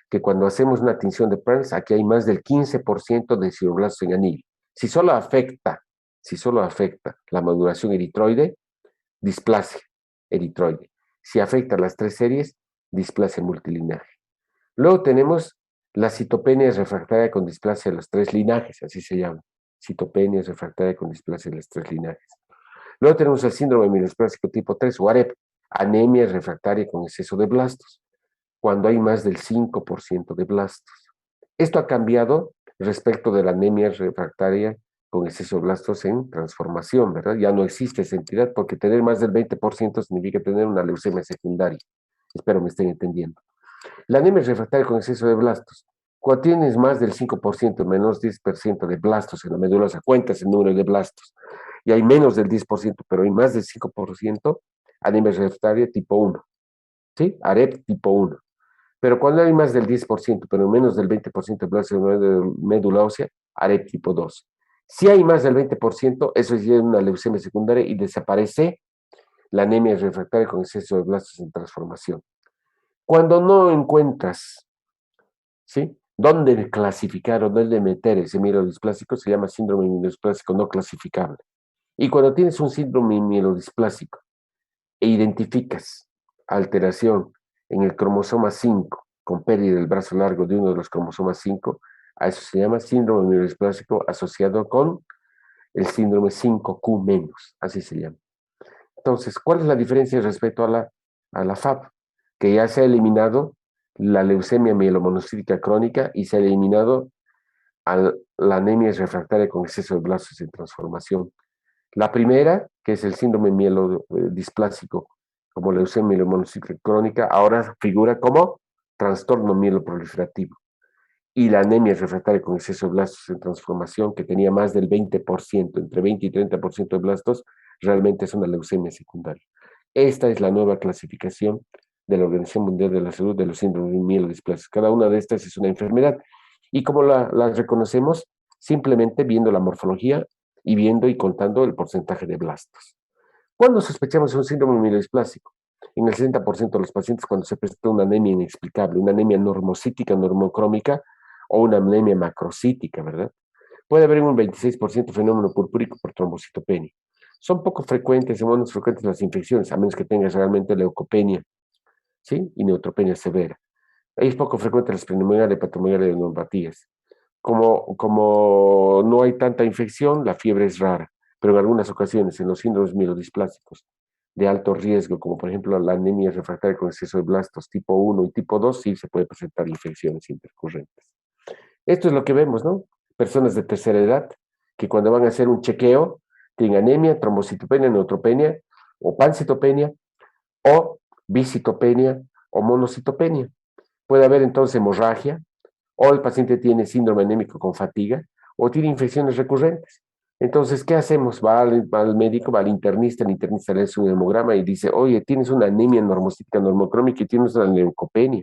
Que cuando hacemos una tinción de Perls, aquí hay más del 15% de sideroblastos en anillo. Si solo afecta la maduración eritroide, displasia eritroide. Si afecta las tres series, displasia multilinaje. Luego tenemos la citopenia refractaria con displasia de los tres linajes, así se llama. Citopenia refractaria con displasia de los tres linajes. Luego tenemos el síndrome mielodisplásico tipo 3 o AREP, anemia refractaria con exceso de blastos, cuando hay más del 5% de blastos. Esto ha cambiado respecto de la anemia refractaria con exceso de blastos en transformación, ¿verdad? Ya no existe esa entidad porque tener más del 20% significa tener una leucemia secundaria. Espero me estén entendiendo. La anemia refractaria con exceso de blastos. Cuando tienes más del 5%, menos 10% de blastos en la médula ósea, cuentas el número de blastos, y hay menos del 10%, pero hay más del 5%, anemia refractaria tipo 1, ¿sí? AREP tipo 1. Pero cuando hay más del 10%, pero menos del 20% de blastos de médula ósea, AREP tipo 2. Si hay más del 20%, eso es ya una leucemia secundaria y desaparece la anemia refractaria con exceso de blastos en transformación. Cuando no encuentras, ¿sí?, dónde clasificar o dónde meter ese mielodisplásico, se llama síndrome mielodisplásico no clasificable. Y cuando tienes un síndrome mielodisplásico e identificas alteración en el cromosoma 5 con pérdida del brazo largo de uno de los cromosomas 5, a eso se llama síndrome mielodisplásico asociado con el síndrome 5Q menos, así se llama. Entonces, ¿cuál es la diferencia respecto a la FAP? Que ya se ha eliminado la leucemia mielomonocítica crónica y se ha eliminado la anemia refractaria con exceso de blastos en transformación. La primera, que es el síndrome mielodisplásico, como leucemia mielomonocítica crónica, ahora figura como trastorno mieloproliferativo. Y la anemia refractaria con exceso de blastos en transformación, que tenía más del 20%, entre 20 y 30% de blastos, realmente es una leucemia secundaria. Esta es la nueva clasificación de la Organización Mundial de la Salud de los síndromes mielodisplásicos. Cada una de estas es una enfermedad. ¿Y cómo las reconocemos? Simplemente viendo la morfología y viendo y contando el porcentaje de blastos. ¿Cuándo sospechamos un síndrome mielodisplásico? En el 60% de los pacientes cuando se presenta una anemia inexplicable, una anemia normocítica, normocrómica o una anemia macrocítica, ¿verdad? Puede haber un 26% fenómeno purpúrico por trombocitopenia. Son poco frecuentes, son menos frecuentes las infecciones, a menos que tengas realmente leucopenia, ¿sí? Y neutropenia severa. Ahí es poco frecuente la esplenomegalia, hepatomegalia de neuropatías. Como no hay tanta infección, la fiebre es rara, pero en algunas ocasiones, en los síndromes mielodisplásicos de alto riesgo, como por ejemplo la anemia refractaria con exceso de blastos tipo 1 y tipo 2, sí se puede presentar infecciones intercurrentes. Esto es lo que vemos, ¿no? Personas de tercera edad que cuando van a hacer un chequeo tienen anemia, trombocitopenia, neutropenia o pancitopenia o bicitopenia o monocitopenia. Puede haber entonces hemorragia, o el paciente tiene síndrome anémico con fatiga, o tiene infecciones recurrentes. Entonces, ¿qué hacemos? Va al médico, va al internista, el internista le hace un hemograma y dice, oye, tienes una anemia normocítica normocrómica y tienes una leucopenia,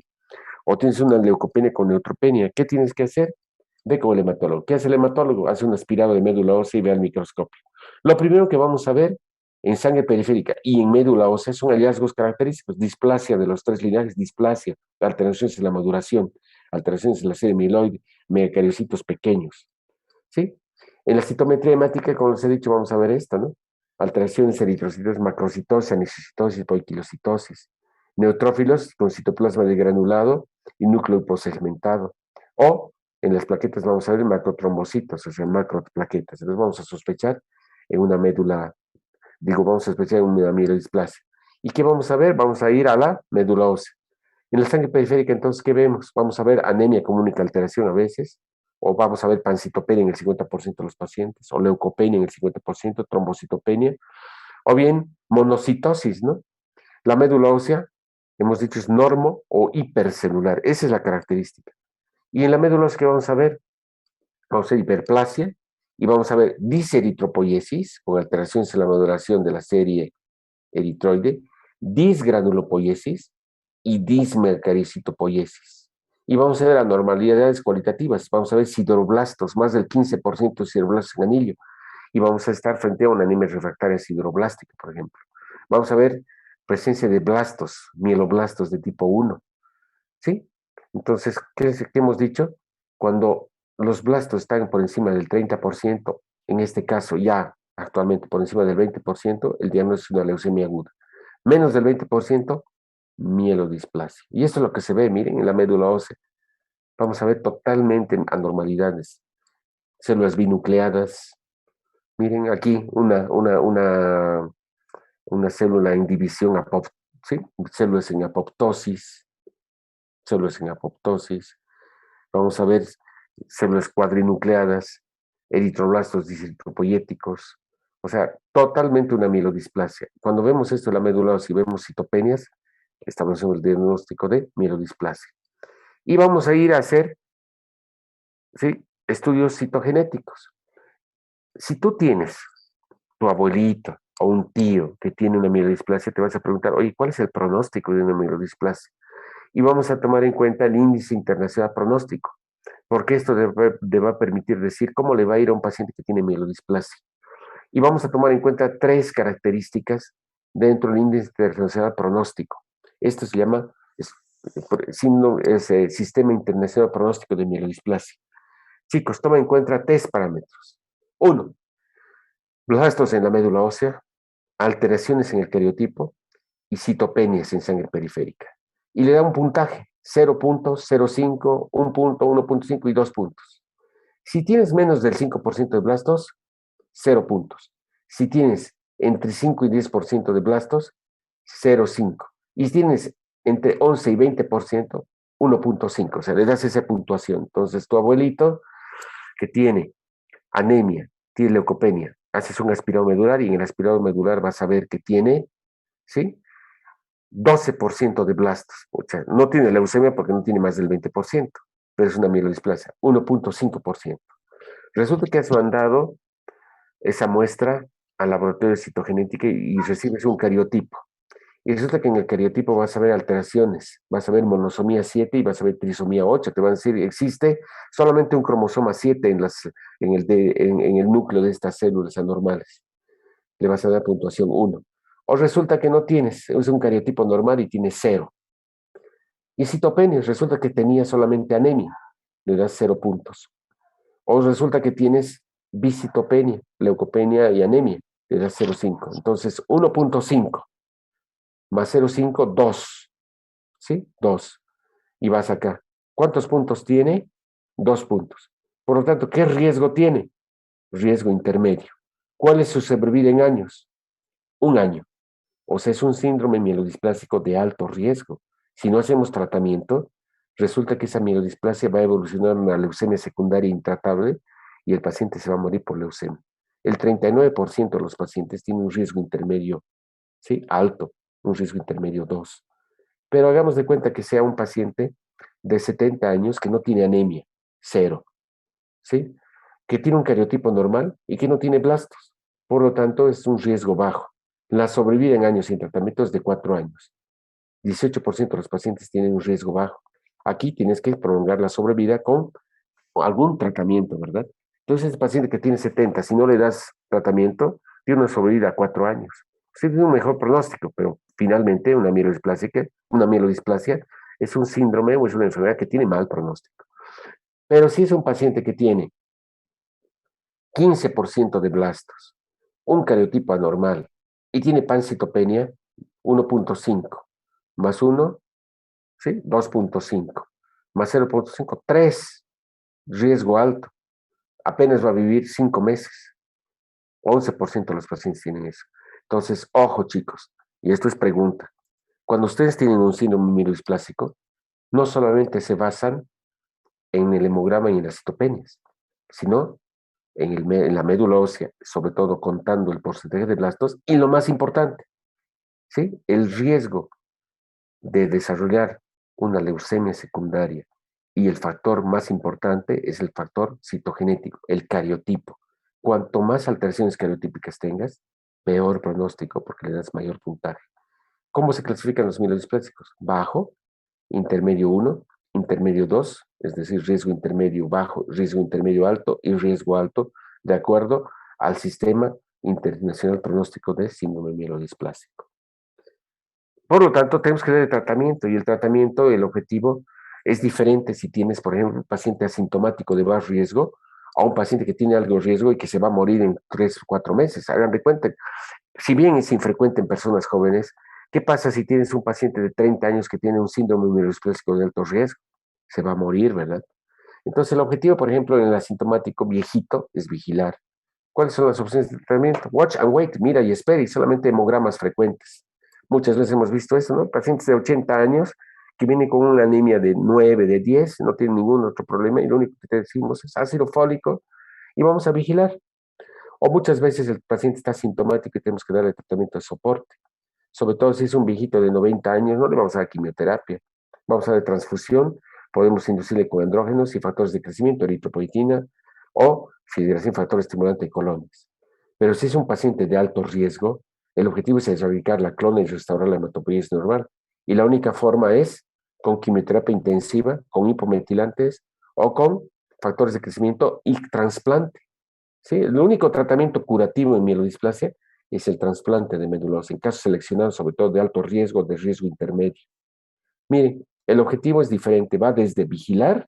o tienes una leucopenia con neutropenia. ¿Qué tienes que hacer? Ve con el hematólogo. ¿Qué hace el hematólogo? Hace un aspirado de médula ósea y ve al microscopio. Lo primero que vamos a ver en sangre periférica y en médula ósea son hallazgos característicos, displasia de los tres linajes, displasia, alteraciones en la maduración, alteraciones en la serie mieloide, megacariocitos pequeños, ¿sí? En la citometría hemática, como les he dicho, vamos a ver esto, ¿no? Alteraciones eritrocitos, macrocitosis, anisocitosis, poiquilocitosis, neutrófilos con citoplasma de granulado y núcleo hiposegmentado, o en las plaquetas vamos a ver macrotrombocitos, o sea, macroplaquetas. Entonces vamos a sospechar en una médula, vamos a sospechar en una mielodisplasia. ¿Y qué vamos a ver? Vamos a ir a la médula ósea. En la sangre periférica, entonces, ¿qué vemos? Vamos a ver anemia con única alteración a veces, o vamos a ver pancitopenia en el 50% de los pacientes, o leucopenia en el 50%, trombocitopenia, o bien monocitosis, ¿no? La médula ósea, hemos dicho, es normo o hipercelular. Esa es la característica. Y en la médula ósea, ¿qué vamos a ver? Vamos a ver hiperplasia y vamos a ver diseritropoiesis, con alteraciones en la maduración de la serie eritroide, disgranulopoiesis y dismercaricitopoiesis. Y vamos a ver anormalidades cualitativas, vamos a ver sideroblastos, más del 15% de sideroblastos en anillo, y vamos a estar frente a una anemia refractaria sideroblástica, por ejemplo. Vamos a ver presencia de blastos, mieloblastos de tipo 1, ¿sí? Entonces, ¿qué hemos dicho? Cuando los blastos están por encima del 30%, en este caso ya actualmente por encima del 20%, el diagnóstico es una leucemia aguda. Menos del 20%, mielodisplasia. Y esto es lo que se ve, miren, en la médula ósea. Vamos a ver totalmente anormalidades. Células binucleadas. Miren aquí una célula en división, ¿sí? Células en apoptosis, células en apoptosis. Vamos a ver células cuadrinucleadas, eritroblastos diseritropoyéticos, o sea, totalmente una mielodisplasia. Cuando vemos esto en la médula ósea y vemos citopenias, establecemos el diagnóstico de mielodisplasia. Y vamos a ir a hacer, ¿sí?, estudios citogenéticos. Si tú tienes tu abuelito o un tío que tiene una mielodisplasia, te vas a preguntar, oye, ¿cuál es el pronóstico de una mielodisplasia? Y vamos a tomar en cuenta el índice internacional pronóstico, porque esto te va a permitir decir cómo le va a ir a un paciente que tiene mielodisplasia. Y vamos a tomar en cuenta tres características dentro del índice internacional pronóstico. Esto se llama Sistema Internacional Pronóstico de Mielodisplasia. Chicos, toma en cuenta tres parámetros. Uno, blastos en la médula ósea, alteraciones en el cariotipo y citopenias en sangre periférica. Y le da un puntaje, 0.05, 1 punto, 1.5 y 2 puntos. Si tienes menos del 5% de blastos, 0 puntos. Si tienes entre 5 y 10% de blastos, 0.5. Y si tienes entre 11 y 20%, 1.5. O sea, le das esa puntuación. Entonces, tu abuelito que tiene anemia, tiene leucopenia, haces un aspirado medular y en el aspirado medular vas a ver que tiene, ¿sí?, 12% de blastos. O sea, no tiene leucemia porque no tiene más del 20%, pero es una mielodisplasia, 1.5%. Resulta que has mandado esa muestra al laboratorio de citogenética y recibes un cariotipo. Y resulta que en el cariotipo vas a ver alteraciones, vas a ver monosomía 7 y vas a ver trisomía 8. Te van a decir, existe solamente un cromosoma 7 en el núcleo de estas células anormales. Le vas a dar puntuación 1. O resulta que no tienes, es un cariotipo normal y tienes 0. Y citopenia, resulta que tenía solamente anemia, le das 0 puntos. O resulta que tienes bisitopenia, leucopenia y anemia, le das 0,5. Entonces, 1,5 más 0,5, 2. ¿Sí? 2. Y vas acá. ¿Cuántos puntos tiene? 2 puntos. Por lo tanto, ¿qué riesgo tiene? Riesgo intermedio. ¿Cuál es su sobrevida en años? 1 año. O sea, es un síndrome mielodisplásico de alto riesgo. Si no hacemos tratamiento, resulta que esa mielodisplasia va a evolucionar a una leucemia secundaria intratable y el paciente se va a morir por leucemia. El 39% de los pacientes tienen un riesgo intermedio, ¿sí? Alto, un riesgo intermedio 2. Pero hagamos de cuenta que sea un paciente de 70 años que no tiene anemia, 0, ¿sí? Que tiene un cariotipo normal y que no tiene blastos. Por lo tanto, es un riesgo bajo. La sobrevida en años sin tratamiento es de 4 años. 18% de los pacientes tienen un riesgo bajo. Aquí tienes que prolongar la sobrevida con algún tratamiento, ¿verdad? Entonces, el paciente que tiene 70, si no le das tratamiento, tiene una sobrevida a 4 años. Sí, tiene un mejor pronóstico, pero finalmente una mielodisplasia es un síndrome o es una enfermedad que tiene mal pronóstico. Pero si es un paciente que tiene 15% de blastos, un cariotipo anormal y tiene pancitopenia, 1,5 más 1, ¿sí? 2,5 más 0,5, 3, riesgo alto. Apenas va a vivir 5 meses. 11% de los pacientes tienen eso. Entonces, ojo chicos, y esto es pregunta. Cuando ustedes tienen un síndrome mielodisplásico, no solamente se basan en el hemograma y en las citopenias, sino en la médula ósea, sobre todo contando el porcentaje de blastos, y lo más importante, ¿sí? El riesgo de desarrollar una leucemia secundaria. Y el factor más importante es el factor citogenético, el cariotipo. Cuanto más alteraciones cariotípicas tengas, peor pronóstico porque le das mayor puntaje. ¿Cómo se clasifican los mielodisplásicos? Bajo, intermedio 1, intermedio 2, es decir, riesgo intermedio bajo, riesgo intermedio alto y riesgo alto, de acuerdo al Sistema Internacional Pronóstico de Síndrome Mielodisplásico. Por lo tanto, tenemos que dar el tratamiento y el tratamiento, el objetivo es diferente si tienes, por ejemplo, un paciente asintomático de bajo riesgo a un paciente que tiene algo de riesgo y que se va a morir en 3 o 4 meses. Hagan de cuenta, si bien es infrecuente en personas jóvenes, ¿qué pasa si tienes un paciente de 30 años que tiene un síndrome mielodisplásico de alto riesgo? Se va a morir, ¿verdad? Entonces, el objetivo, por ejemplo, en el asintomático viejito es vigilar. ¿Cuáles son las opciones de tratamiento? Watch and wait, mira y espera, y solamente hemogramas frecuentes. Muchas veces hemos visto eso, ¿no? Pacientes de 80 años que vienen con una anemia de 9, de 10, no tienen ningún otro problema y lo único que te decimos es ácido fólico y vamos a vigilar. O muchas veces el paciente está sintomático y tenemos que darle tratamiento de soporte. Sobre todo si es un viejito de 90 años, no le vamos a dar quimioterapia. Vamos a dar transfusión, podemos inducirle con andrógenos y factores de crecimiento, eritropoyetina o fibrosis, factor estimulante de colones. Pero si es un paciente de alto riesgo, el objetivo es erradicar la clona y restaurar la hematopoiesis normal. Y la única forma es con quimioterapia intensiva, con hipometilantes o con factores de crecimiento y trasplante. ¿Sí? El único tratamiento curativo en mielodisplasia es el trasplante de médula ósea, en casos seleccionados sobre todo de alto riesgo, de riesgo intermedio. Miren, el objetivo es diferente, va desde vigilar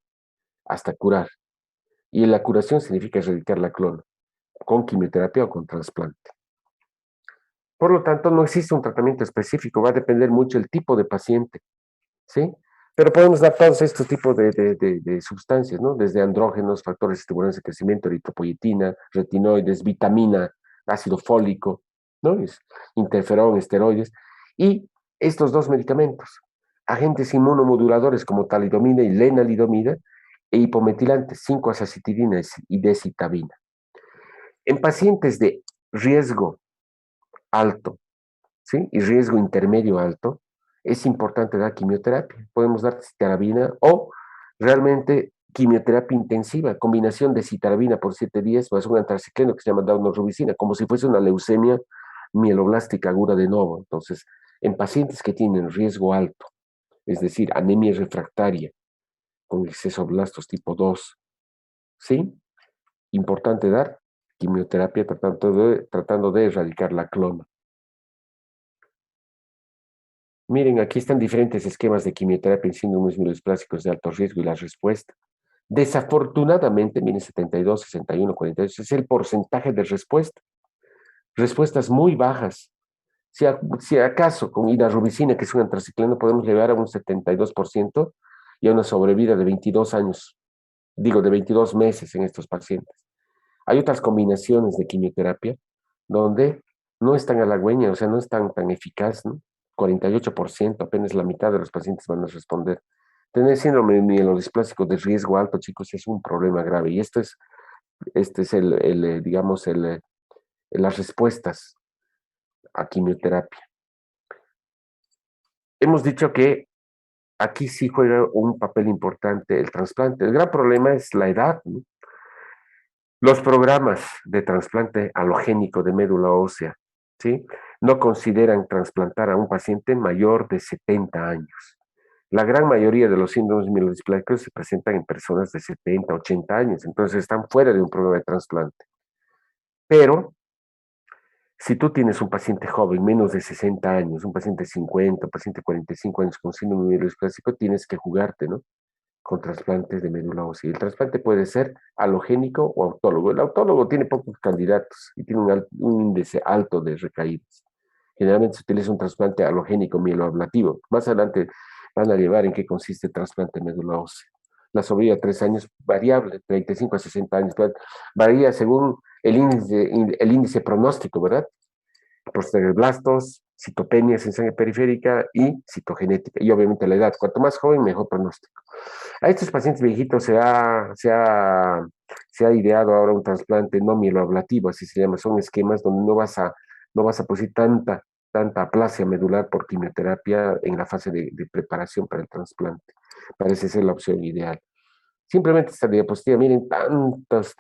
hasta curar. Y la curación significa erradicar la clona, con quimioterapia o con trasplante. Por lo tanto, no existe un tratamiento específico, va a depender mucho del tipo de paciente, ¿sí? Pero podemos dar todos estos tipos de sustancias, ¿no? Desde andrógenos, factores estimulantes de crecimiento, eritropoyetina, retinoides, vitamina, ácido fólico, ¿no? Interferón, esteroides. Y estos dos medicamentos, agentes inmunomoduladores como talidomida y lenalidomida, e hipometilantes, 5-azacitidina y decitabina. En pacientes de riesgo alto, ¿sí? Y riesgo intermedio alto, es importante dar quimioterapia. Podemos dar citarabina o realmente quimioterapia intensiva, combinación de citarabina por 7 días más un antraciclino que se llama daunorubicina, como si fuese una leucemia mieloblástica aguda de nuevo. Entonces, En pacientes que tienen riesgo alto, es decir, anemia refractaria con exceso de blastos tipo 2, ¿sí? Importante dar quimioterapia tratando de erradicar la clona. Miren, aquí están diferentes esquemas de quimioterapia en síndromes mieloplásticos de alto riesgo y la respuesta. Desafortunadamente, miren, 72, 61, 48, es el porcentaje de respuesta. Respuestas muy bajas. Si acaso con inarubicina, que es un antraciclano, podemos llegar a un 72% y a una sobrevida de 22 años, digo, de 22 meses en estos pacientes. Hay otras combinaciones de quimioterapia donde no es tan halagüeña, o sea, no es tan eficaz, ¿no? 48%, apenas la mitad de los pacientes van a responder. Tener síndrome mielodisplásico de riesgo alto, chicos, es un problema grave. Y este es digamos, las respuestas a quimioterapia. Hemos dicho que aquí sí juega un papel importante el trasplante. El gran problema es la edad, ¿no? Los programas de trasplante halogénico de médula ósea, ¿sí? No consideran trasplantar a un paciente mayor de 70 años. La gran mayoría de los síndromes mielodisplasicos se presentan en personas de 70, 80 años, entonces están fuera de un programa de trasplante. Pero si tú tienes un paciente joven, menos de 60 años, un paciente de 50, un paciente de 45 años con síndrome mielodisplásico, tienes que jugarte, ¿no? Con trasplantes de médula ósea. El trasplante puede ser halogénico o autólogo. El autólogo tiene pocos candidatos y tiene un índice alto de recaídas. Generalmente se utiliza un trasplante halogénico mieloablativo. Más adelante van a llevar en qué consiste el trasplante de médula ósea. La sobrevida a 3 años variable, 35 a 60 años, varía según el índice pronóstico, ¿verdad? Prosteroblastos, citopenias en sangre periférica y citogenética. Y obviamente la edad. Cuanto más joven, mejor pronóstico. A estos pacientes viejitos se ha ideado ahora un trasplante no mieloablativo, así se llama. Son esquemas donde no vas a producir tanta aplasia medular por quimioterapia en la fase de preparación para el trasplante. Parece ser la opción ideal. Simplemente esta diapositiva, miren, tantas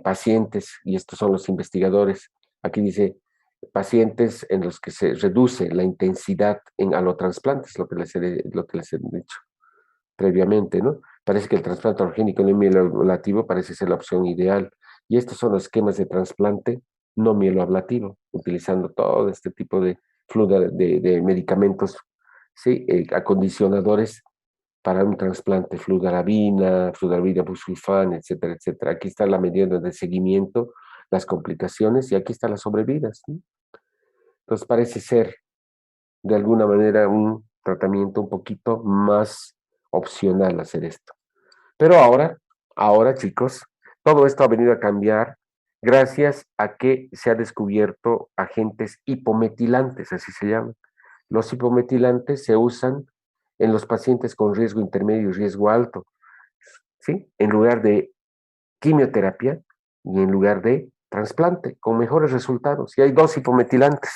pacientes, y estos son los investigadores. Aquí dice pacientes en los que se reduce la intensidad en alotransplantes, lo que les he dicho previamente, ¿no? Parece que el trasplante orgénico no mieloablativo parece ser la opción ideal. Y estos son los esquemas de trasplante no mieloablativo, utilizando todo este tipo de de medicamentos, ¿sí? Acondicionadores para un trasplante, fludarabina busulfán, etcétera, etcétera. Aquí está la medida de seguimiento, las complicaciones y aquí están las sobrevidas, ¿no? Entonces parece ser de alguna manera un tratamiento un poquito más opcional hacer esto. Pero ahora chicos, todo esto ha venido a cambiar gracias a que se ha descubierto agentes hipometilantes, así se llaman. Los hipometilantes se usan en los pacientes con riesgo intermedio y riesgo alto, ¿sí? En lugar de quimioterapia y en lugar de trasplante, con mejores resultados. Y hay dos hipometilantes,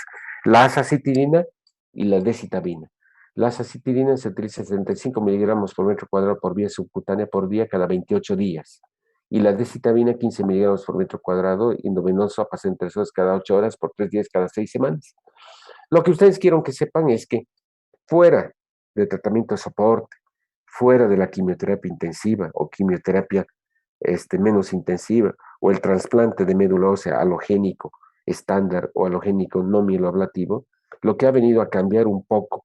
la azacitidina y la decitabina. La azacitidina se utiliza 75 miligramos por metro cuadrado por vía subcutánea por día cada 28 días. Y la decitabina 15 miligramos por metro cuadrado endovenoso a pacientes 3 horas cada 8 horas por 3 días cada 6 semanas. Lo que ustedes quieren que sepan es que fuera de tratamiento de soporte, fuera de la quimioterapia intensiva o quimioterapia menos intensiva, o el trasplante de médula ósea halogénico estándar o halogénico no mieloablativo, lo que ha venido a cambiar un poco,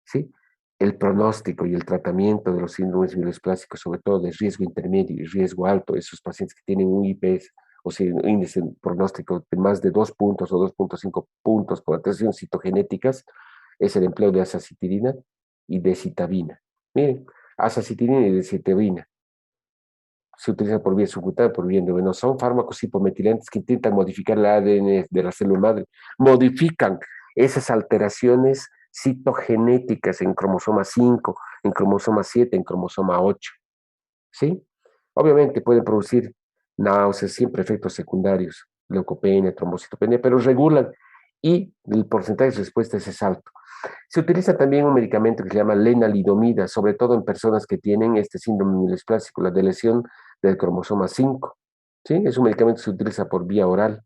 ¿sí? El pronóstico y el tratamiento de los síndromes mieloplásticos, sobre todo de riesgo intermedio y riesgo alto, esos pacientes que tienen un IPS, o sea, un índice pronóstico de más de 2 puntos o 2.5 puntos por alteraciones citogenéticas, es el empleo de azacitidina y decitabina. Miren, azacitidina y decitabina se utiliza por vía subcutánea, por vía endovenosa. Son fármacos hipometilantes que intentan modificar el ADN de la célula madre, modifican esas alteraciones citogenéticas en cromosoma 5, en cromosoma 7, en cromosoma 8, ¿sí? Obviamente pueden producir náuseas, siempre efectos secundarios, leucopenia, trombocitopenia, pero regulan y el porcentaje de respuesta es alto. Se utiliza también un medicamento que se llama lenalidomida, sobre todo en personas que tienen este síndrome mieloesplásico, la de lesión del cromosoma 5. ¿Sí? Es un medicamento que se utiliza por vía oral.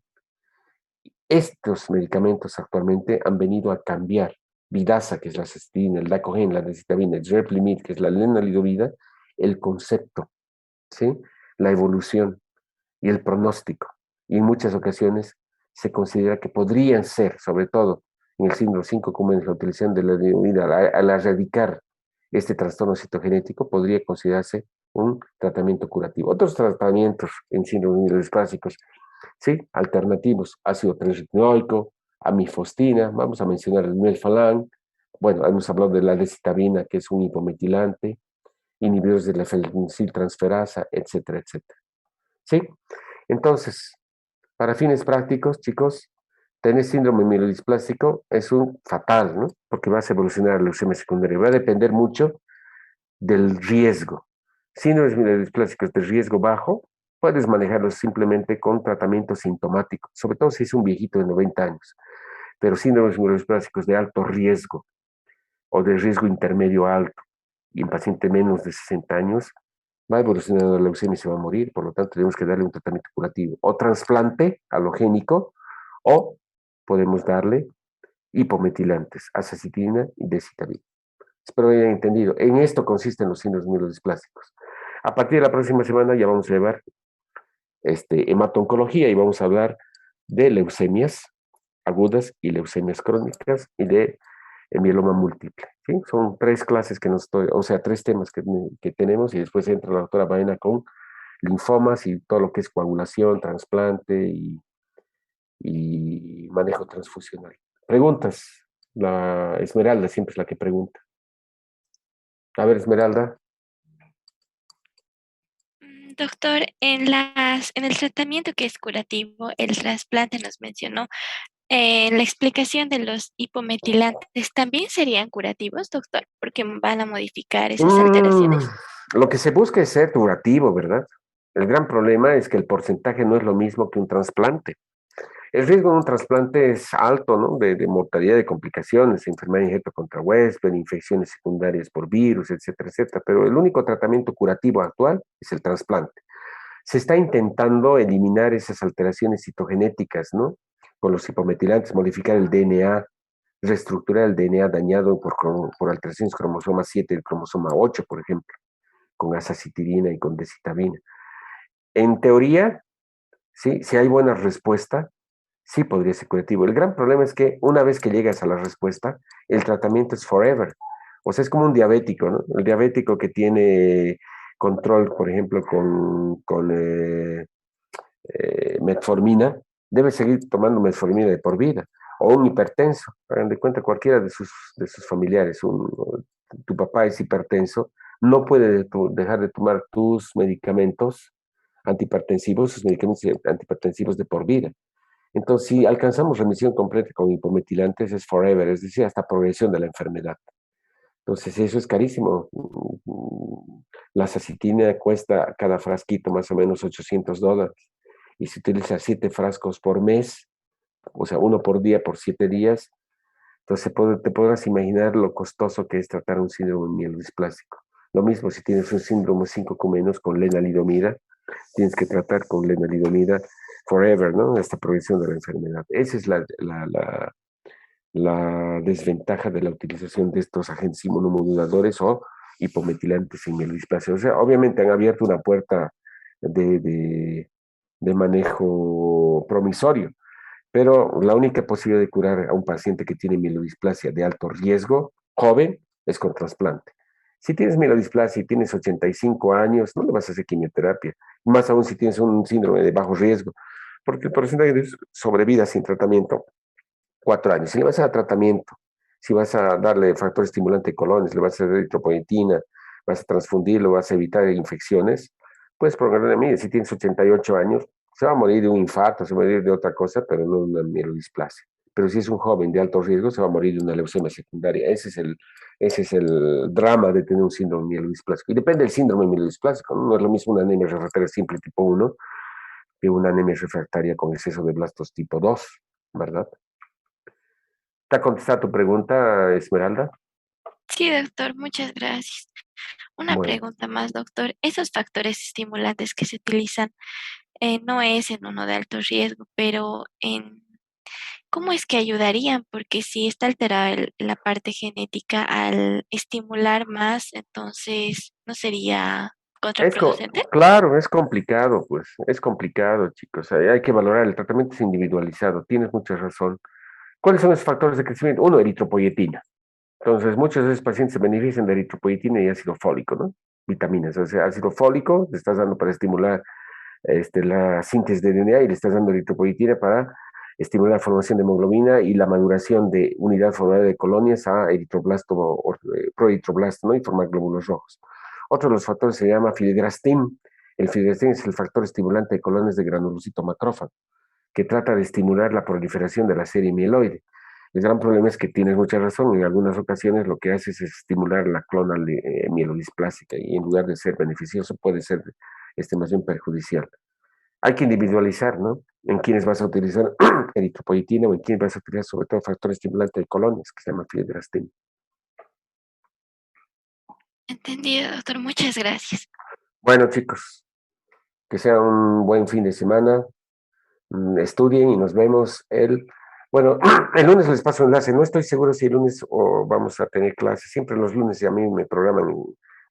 Estos medicamentos actualmente han venido a cambiar Vidasa, que es la azacitidina, el Dacogen, la decitabina, el Revlimid, que es la lenalidomida, el concepto, ¿sí? La evolución y el pronóstico. Y en muchas ocasiones se considera que podrían ser, sobre todo en el síndrome 5 la utilización de la lenalidomida al erradicar este trastorno citogenético, podría considerarse un tratamiento curativo. Otros tratamientos en síndrome mielodispásicos, ¿sí? Alternativos, ácido transretinoico, amifostina, vamos a mencionar el melphalan, bueno, hemos hablado de la decitabina, que es un hipometilante, inhibidores de la feniltransferasa, etcétera, etcétera. ¿Sí? Entonces, para fines prácticos, chicos, tener síndrome mielodisplásico es un fatal, ¿no? Porque vas a evolucionar a la leucemia secundaria. Va a depender mucho del riesgo. Síndromes mielodisplásicos de riesgo bajo, puedes manejarlos simplemente con tratamiento sintomático, sobre todo si es un viejito de 90 años. Pero síndromes mielodisplásicos de alto riesgo o de riesgo intermedio alto y en paciente menos de 60 años, va evolucionando la leucemia y se va a morir, por lo tanto tenemos que darle un tratamiento curativo, o trasplante halogénico, o podemos darle hipometilantes, azacitidina y decitabina. Espero hayan entendido. En esto consisten los síndromes mielodisplásicos. A partir de la próxima semana ya vamos a llevar hemato-oncología y vamos a hablar de leucemias agudas y leucemias crónicas y de mieloma múltiple. ¿Sí? Son 3 clases que nos estoy, o sea, 3 temas que tenemos y después entra la doctora Baena con linfomas y todo lo que es coagulación, trasplante y manejo transfusional. Preguntas. La Esmeralda siempre es la que pregunta. A ver, Esmeralda. Doctor, en el tratamiento que es curativo, el trasplante nos mencionó, la explicación de los hipometilantes, ¿también serían curativos, doctor? Porque van a modificar esas Mm, alteraciones. lo que se busca es ser durativo, ¿verdad? El gran problema es que el porcentaje no es lo mismo que un trasplante. El riesgo de un trasplante es alto, ¿no? De mortalidad, de complicaciones, enfermedad injeto contra huésped, infecciones secundarias por virus, etcétera, etcétera. Pero el único tratamiento curativo actual es el trasplante. Se está intentando eliminar esas alteraciones citogenéticas, ¿no? Con los hipometilantes, modificar el DNA, reestructurar el DNA dañado por alteraciones cromosoma 7 y el cromosoma 8, por ejemplo, con azacitidina y con decitabina. En teoría, ¿sí? Si hay buena respuesta, sí podría ser curativo. El gran problema es que una vez que llegas a la respuesta, el tratamiento es forever. O sea, es como un diabético, ¿no? El diabético que tiene control, por ejemplo, con metformina, debe seguir tomando metformina de por vida. O un hipertenso, hagan de cuenta cualquiera de sus familiares, tu papá es hipertenso, no puede dejar de tomar tus medicamentos antihipertensivos, sus medicamentos antihipertensivos de por vida. Entonces, si alcanzamos remisión completa con hipometilantes, es forever, es decir, hasta progresión de la enfermedad. Entonces, eso es carísimo. La azacitina cuesta cada frasquito más o menos $800. Y si utilizas 7 frascos por mes, o sea, uno por día por 7 días, entonces te podrás imaginar lo costoso que es tratar un síndrome mielodisplásico. Lo mismo si tienes un síndrome 5 menos con lenalidomida, tienes que tratar con lenalidomida forever, ¿no? Hasta progresión de la enfermedad. Esa es la desventaja de la utilización de estos agentes inmunomoduladores o hipometilantes en mielodisplasia. O sea, obviamente han abierto una puerta de, de, de manejo promisorio, pero la única posibilidad de curar a un paciente que tiene mielodisplasia de alto riesgo, joven, es con trasplante. Si tienes mielodisplasia y tienes 85 años, no le vas a hacer quimioterapia, más aún si tienes un síndrome de bajo riesgo, porque el porcentaje de sobrevida sin tratamiento 4 años. Si le vas a dar tratamiento, si vas a darle factor estimulante de colones, le vas a dar eritropoyetina, vas a transfundirlo, vas a evitar infecciones, puedes programar a mí. Si tienes 88 años, se va a morir de un infarto, se va a morir de otra cosa, pero no de una mielodisplasia. Pero si es un joven de alto riesgo, se va a morir de una leucemia secundaria. Ese es el drama de tener un síndrome mielodisplásico. Y depende del síndrome mielodisplásico, ¿no? No es lo mismo una anemia refractaria simple tipo 1 que una anemia refractaria con exceso de blastos tipo 2, ¿verdad? ¿Te ha contestado tu pregunta, Esmeralda? Sí, doctor, muchas gracias. Una Bueno, pregunta más, doctor. Esos factores estimulantes que se utilizan no es en uno de alto riesgo, pero ¿cómo es que ayudarían? Porque si está alterada la parte genética al estimular más, entonces no sería contraproducente. Claro, es complicado, pues, es complicado, chicos. Hay que valorar, el tratamiento es individualizado, tienes mucha razón. ¿Cuáles son los factores de crecimiento? Uno, eritropoyetina. Entonces, muchos de esos pacientes se benefician de eritropoyetina y ácido fólico, ¿no? Vitaminas, o sea, ácido fólico le estás dando para estimular la síntesis de DNA y le estás dando eritropoyetina para estimular la formación de hemoglobina y la maduración de unidad formadora de colonias a eritroblasto o proeritroblasto, ¿no? Y formar glóbulos rojos. Otro de los factores se llama filigrastim. El filigrastim es el factor estimulante de colonias de granulocito macrófago, que trata de estimular la proliferación de la serie mieloide. El gran problema es que tienes mucha razón, en algunas ocasiones lo que hace es estimular la clonal mielodisplásica y en lugar de ser beneficioso puede ser más bien perjudicial. Hay que individualizar, ¿no? En quiénes vas a utilizar eritropoyetina o en quiénes vas a utilizar sobre todo factor estimulante de colonias, que se llama filigrastim. Entendido, doctor. Muchas gracias. Bueno, chicos, que sea un buen fin de semana. Estudien y nos vemos bueno, el lunes les paso enlace. No estoy seguro si el lunes o vamos a tener clases. Siempre los lunes y a mí me programan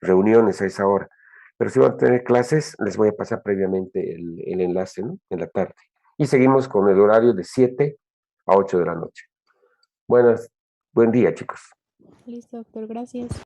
reuniones a esa hora. Pero si van a tener clases, les voy a pasar previamente el enlace, ¿no? En la tarde. Y seguimos con el horario de 7 a 8 de la noche. Buen día, chicos. Listo, doctor, gracias.